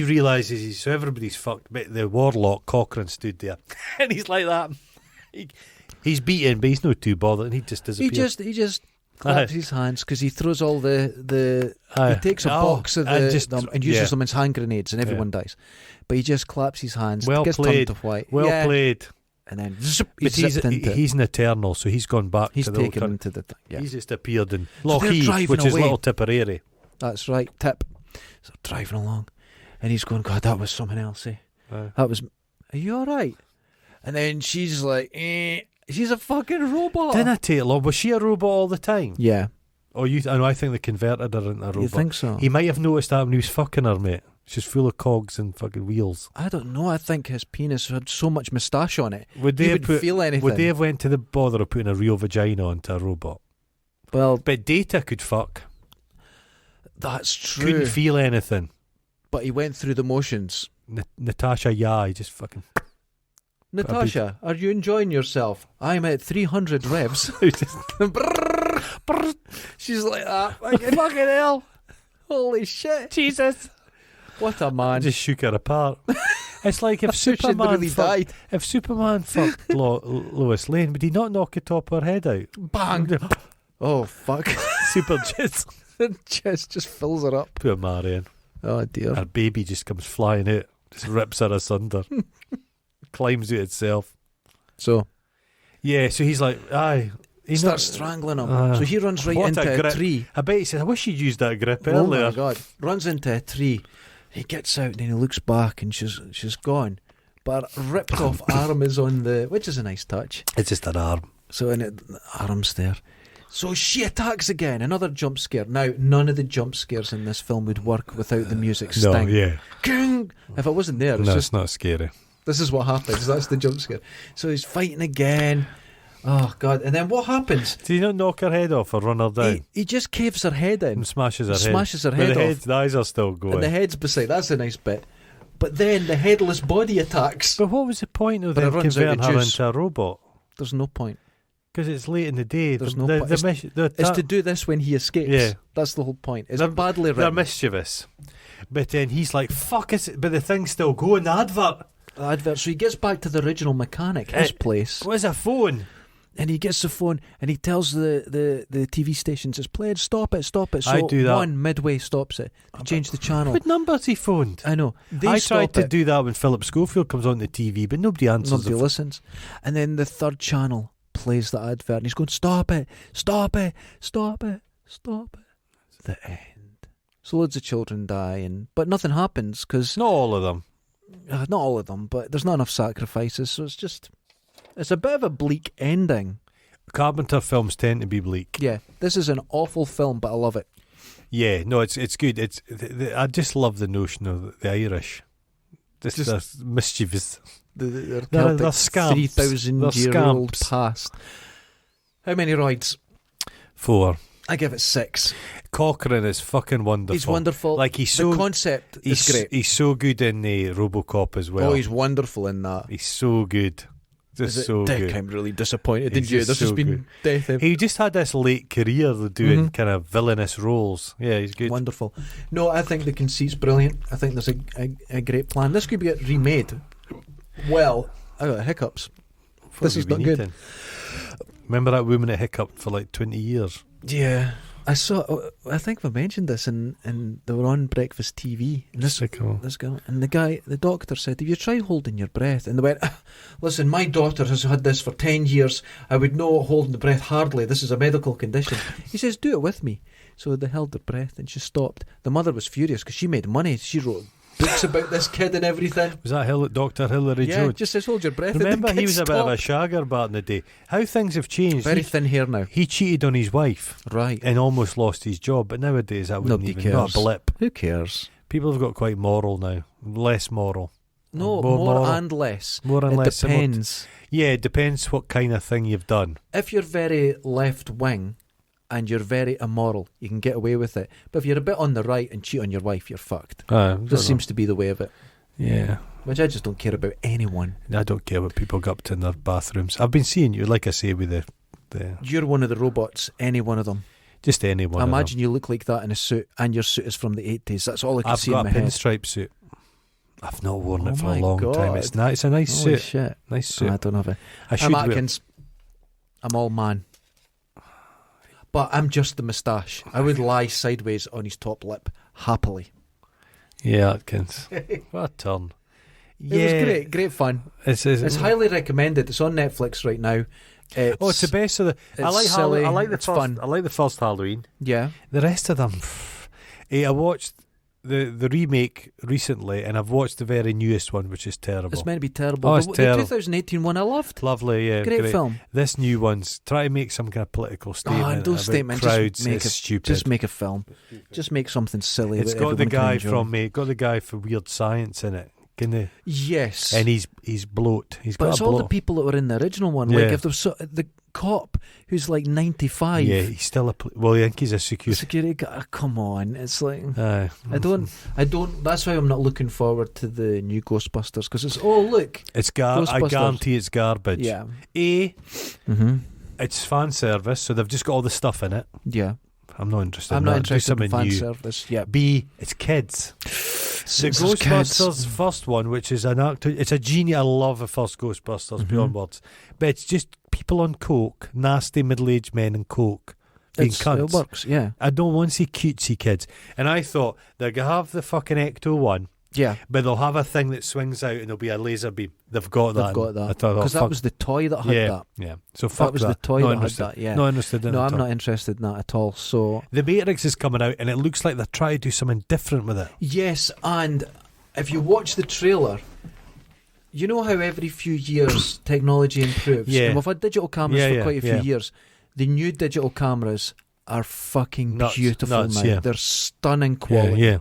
Speaker 1: realises so everybody's fucked. But the warlock Cochrane stood there, and he's like that. He's beaten, but he's not too bothered, and he just disappears.
Speaker 2: He just claps his hands because he throws all the he takes a box of them and uses them as hand grenades, and everyone dies. But he just claps his hands.
Speaker 1: Well
Speaker 2: gets
Speaker 1: played.
Speaker 2: Turned to white.
Speaker 1: Well played.
Speaker 2: And then
Speaker 1: he's an Eternal, so he's gone back.
Speaker 2: He's
Speaker 1: to
Speaker 2: taken into the thing. Yeah.
Speaker 1: He's just appeared in Lochee, which is Little Tipperary.
Speaker 2: That's right. Tip. So driving along, and he's going, God, that was something else. That was. Are you all right? And then she's like, she's a fucking robot.
Speaker 1: Didn't I take long? Was she a robot all the time?
Speaker 2: Yeah.
Speaker 1: I think they converted her into a robot.
Speaker 2: You think so?
Speaker 1: He might have noticed that when he was fucking her, mate. She's full of cogs and fucking wheels.
Speaker 2: I don't know. I think his penis had so much moustache on it. Would they feel anything?
Speaker 1: Would they have went to the bother of putting a real vagina onto a robot?
Speaker 2: Well,
Speaker 1: but Data could fuck.
Speaker 2: That's true.
Speaker 1: Couldn't feel anything.
Speaker 2: But he went through the motions.
Speaker 1: Natasha, he just fucking...
Speaker 2: Natasha, are you enjoying yourself? I'm at 300 revs. She's like that. Fucking hell. Holy shit.
Speaker 1: Jesus.
Speaker 2: What a man.
Speaker 1: I just shook her apart. It's like if Superman died. If Superman fucked Lois Lane, would he not knock the top of her head out?
Speaker 2: Bang. Oh, fuck.
Speaker 1: Super jizz.
Speaker 2: The jizz just fills her up.
Speaker 1: Poor Marion.
Speaker 2: Oh, dear.
Speaker 1: Her baby just comes flying out. Just rips her asunder. Climbs out itself.
Speaker 2: So
Speaker 1: he's like,
Speaker 2: he starts strangling him. So he runs right into a tree.
Speaker 1: I bet he says, I wish you'd used that grip
Speaker 2: earlier.
Speaker 1: Oh
Speaker 2: my God. Runs into a tree. He gets out and he looks back and she's gone. But her ripped off arm is on which is a nice touch.
Speaker 1: It's just an arm.
Speaker 2: So the arm's there. So she attacks again. Another jump scare. Now, none of the jump scares in this film would work without the music sting.
Speaker 1: No, yeah.
Speaker 2: King! If it wasn't there,
Speaker 1: it's not scary.
Speaker 2: This is what happens. That's the jump scare. So he's fighting again. Oh, God. And then what happens?
Speaker 1: Did he not knock her head off or run her down?
Speaker 2: He just caves her head in.
Speaker 1: And smashes her
Speaker 2: head
Speaker 1: off. The eyes are still going.
Speaker 2: And the head's beside. That's a nice bit. But then the headless body attacks.
Speaker 1: But what was the point of them converting her into a robot?
Speaker 2: There's no point.
Speaker 1: Because it's late in the day.
Speaker 2: There's no point. It's to do this when he escapes. Yeah. That's the whole point. It's badly written.
Speaker 1: They're mischievous. But then he's like, fuck it. But the thing's still going, the advert.
Speaker 2: So he gets back to the original mechanic, his place.
Speaker 1: Where's a phone?
Speaker 2: And he gets the phone and he tells the TV stations it's played, stop it. So
Speaker 1: I do that.
Speaker 2: One midway stops it. They change the channel.
Speaker 1: What numbers he phoned?
Speaker 2: I know.
Speaker 1: I tried to do that when Philip Schofield comes on the TV, but nobody answers.
Speaker 2: Nobody listens. And then the third channel plays the advert and he's going, stop it. The end. So loads of children die, but nothing happens because...
Speaker 1: Not all of them.
Speaker 2: Not all of them, but there's not enough sacrifices, so it's a bit of a bleak ending.
Speaker 1: Carpenter films tend to be bleak.
Speaker 2: Yeah, this is an awful film, but I love it.
Speaker 1: Yeah, no, it's good. I just love the notion of the Irish. They're mischievous.
Speaker 2: They're
Speaker 1: scamps.
Speaker 2: 3,000-year-old past. How many roids?
Speaker 1: 4.
Speaker 2: I give it 6.
Speaker 1: Cochrane is fucking wonderful.
Speaker 2: He's wonderful.
Speaker 1: Like the
Speaker 2: concept is great.
Speaker 1: He's so good in the RoboCop as well.
Speaker 2: Oh, he's wonderful in that.
Speaker 1: He's so good. Just so good.
Speaker 2: I'm really disappointed in you. There's just been death.
Speaker 1: He just had this late career doing kind of villainous roles. Yeah, he's good.
Speaker 2: Wonderful. No, I think the conceit's brilliant. I think there's a great plan. This could be remade. Well, I got hiccups. This is not good.
Speaker 1: Remember that woman that hiccuped for like 20 years?
Speaker 2: Yeah. I think we mentioned this and they were on breakfast TV. And this girl, and the doctor said, "Have you tried holding your breath?" And they went, "Listen, my daughter has had this for 10 years. I would know holding the breath hardly. This is a medical condition." He says, "Do it with me." So they held their breath and she stopped. The mother was furious because she made money. She wrote books about this kid and everything.
Speaker 1: Was that Dr. Hilary Jones?
Speaker 2: Yeah, just says hold your breath.
Speaker 1: Remember, he was a bit of a shagger back in the day. How things have changed.
Speaker 2: Very thin hair now.
Speaker 1: He cheated on his wife,
Speaker 2: right,
Speaker 1: and almost lost his job. But nowadays, that wouldn't
Speaker 2: Nobody
Speaker 1: even
Speaker 2: cares.
Speaker 1: not a blip.
Speaker 2: Who cares?
Speaker 1: People have got quite moral now. Less moral.
Speaker 2: No, more
Speaker 1: moral.
Speaker 2: and less.
Speaker 1: More and
Speaker 2: it
Speaker 1: less.
Speaker 2: Depends.
Speaker 1: Yeah, it depends what kind of thing you've done.
Speaker 2: If you're very left wing and you're very immoral, you can get away with it. But if you're a bit on the right and cheat on your wife, you're fucked. This seems to be the way of it.
Speaker 1: Yeah.
Speaker 2: Which I just don't care about anyone.
Speaker 1: I don't care what people get up to in their bathrooms. I've been seeing you, like I say, with the...
Speaker 2: You're one of the robots, any one of them.
Speaker 1: Just any one
Speaker 2: I
Speaker 1: of them.
Speaker 2: imagine you look like that in a suit, and your suit is from the 80s. That's all I can see in my head.
Speaker 1: I've got a pinstripe suit. I've not worn it for a long
Speaker 2: God.
Speaker 1: time. It's nice. It's a nice
Speaker 2: Holy
Speaker 1: suit.
Speaker 2: Shit.
Speaker 1: Nice suit.
Speaker 2: I don't have it.
Speaker 1: I'm
Speaker 2: Atkins. I'm all man. But I'm just the moustache. I would lie sideways on his top lip, happily.
Speaker 1: Yeah, Atkins. What a turn.
Speaker 2: It was great fun. It's highly recommended. It's on Netflix right now.
Speaker 1: It's the best of the. I like the first. Fun. I like the first Halloween.
Speaker 2: Yeah.
Speaker 1: The rest of them. I watched the remake recently, and I've watched the very newest one, which is terrible.
Speaker 2: It's meant to be terrible.
Speaker 1: Oh, it's terrible.
Speaker 2: The 2018 one I loved.
Speaker 1: Lovely, yeah,
Speaker 2: great film.
Speaker 1: This new one's try to make some kind of political statement.
Speaker 2: Those statements.
Speaker 1: Crowds, it's stupid.
Speaker 2: Just make a film. Just make something silly.
Speaker 1: It's got the guy from Weird Science in it.
Speaker 2: Yes,
Speaker 1: and he's bloat.
Speaker 2: But it's all the people that were in the original one.
Speaker 1: Yeah.
Speaker 2: Like if there's the cop who's like 95.
Speaker 1: Yeah, he's still I think he's a security
Speaker 2: guy. Come on, it's like
Speaker 1: I
Speaker 2: don't. That's why I'm not looking forward to the new Ghostbusters, because it's look.
Speaker 1: It's I guarantee it's garbage.
Speaker 2: Yeah.
Speaker 1: It's fan service, so they've just got all the stuff in it.
Speaker 2: Yeah.
Speaker 1: I'm not interested.
Speaker 2: I'm not interested in fan
Speaker 1: new.
Speaker 2: service. Yeah.
Speaker 1: B, it's kids. The Ghostbusters first one, which is it's a genius. I love the first Ghostbusters beyond words, but it's just people on coke, nasty middle-aged men on coke being cunts.
Speaker 2: It works, yeah.
Speaker 1: I don't want to see cutesy kids, and I thought they're gonna have the fucking Ecto one.
Speaker 2: Yeah,
Speaker 1: but they'll have a thing that swings out and there'll be a laser beam. They've got that.
Speaker 2: Because that was the toy that had that.
Speaker 1: Yeah. So fuck
Speaker 2: that was the toy that had that. Yeah.
Speaker 1: Not interested in it.
Speaker 2: No, I'm not interested in that at all. So
Speaker 1: the Matrix is coming out and it looks like they're trying to do something different with it.
Speaker 2: Yes, and if you watch the trailer, you know how every few years technology improves.
Speaker 1: Yeah.
Speaker 2: And we've had digital cameras for quite a few years. The new digital cameras are fucking beautiful now. Yeah. They're stunning quality.
Speaker 1: Yeah.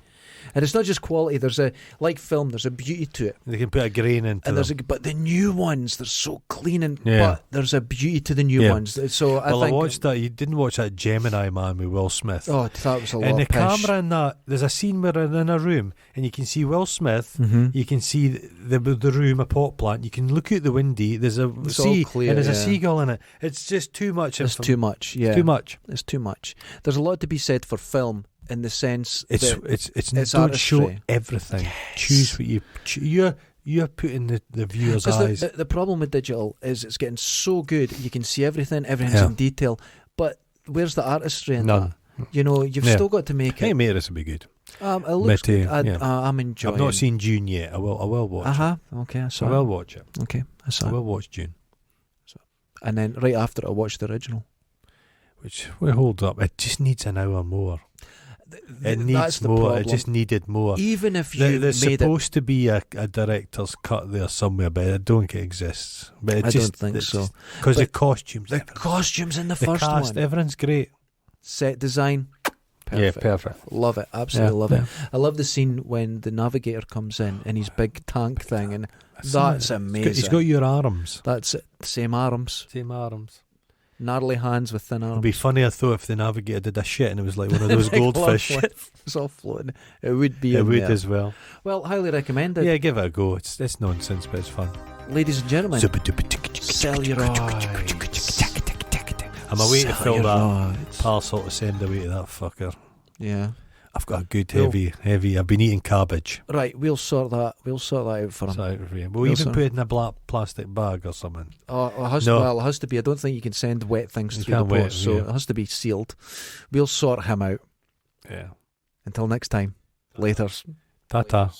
Speaker 2: And it's not just quality. There's like film. There's a beauty to it.
Speaker 1: They can put a grain into them.
Speaker 2: But the new ones, they're so clean but there's a beauty to the new ones. So I
Speaker 1: watched that. You didn't watch that Gemini Man with Will Smith.
Speaker 2: Oh, that was a lot.
Speaker 1: And the
Speaker 2: pish.
Speaker 1: camera in that, there's a scene where they're in a room and you can see Will Smith. You can see the room, a pot plant. You can look out the window. There's a sea
Speaker 2: clear,
Speaker 1: and there's a seagull in it. It's just too much.
Speaker 2: It's too much. Yeah,
Speaker 1: it's too much.
Speaker 2: It's too much. There's a lot to be said for film. In the sense
Speaker 1: it's don't artistry. Show everything. Yes. Choose what you're putting the viewer's eyes.
Speaker 2: The problem with digital is it's getting so good. You can see everything's in detail. But where's the artistry in that? You know, you've still got to make it.
Speaker 1: Hey, mate, this will be good.
Speaker 2: It looks good. I'm enjoying.
Speaker 1: I've not seen June yet. I will watch it.
Speaker 2: Okay,
Speaker 1: I will watch it.
Speaker 2: Okay, I
Speaker 1: will watch June.
Speaker 2: And then right after I'll watch the original.
Speaker 1: Which we hold up. It just needs an hour more. It needs more. It just needed more.
Speaker 2: Even if you
Speaker 1: there's supposed to be a director's cut there somewhere, but I don't think it exists. But
Speaker 2: I don't think so.
Speaker 1: Because the costumes,
Speaker 2: in the first
Speaker 1: cast,
Speaker 2: one,
Speaker 1: everything's great.
Speaker 2: Set design, perfect.
Speaker 1: Yeah, perfect.
Speaker 2: Love it, absolutely love it. I love the scene when the navigator comes in his big tank thing, and that's amazing.
Speaker 1: He's got your arms.
Speaker 2: That's it. Same arms. Gnarly hands with thin arms.
Speaker 1: It'd be funny, I thought, if the navigator did a shit and it was like one of those goldfish.
Speaker 2: It's all floating. It would be.
Speaker 1: It would as well.
Speaker 2: Well, highly recommended.
Speaker 1: Yeah, give it a go. It's nonsense, but it's fun.
Speaker 2: Ladies and gentlemen. Celluroids.
Speaker 1: I'm away to fill that parcel to send away to that fucker.
Speaker 2: Yeah.
Speaker 1: I've got a good heavy. I've been eating cabbage.
Speaker 2: Right, we'll sort that out for him.
Speaker 1: We'll even put it in a black plastic bag or something.
Speaker 2: Oh, it has to be. I don't think you can send wet things through the post, so it has to be sealed. We'll sort him out.
Speaker 1: Yeah.
Speaker 2: Until next time. Laters.
Speaker 1: Ta-ta.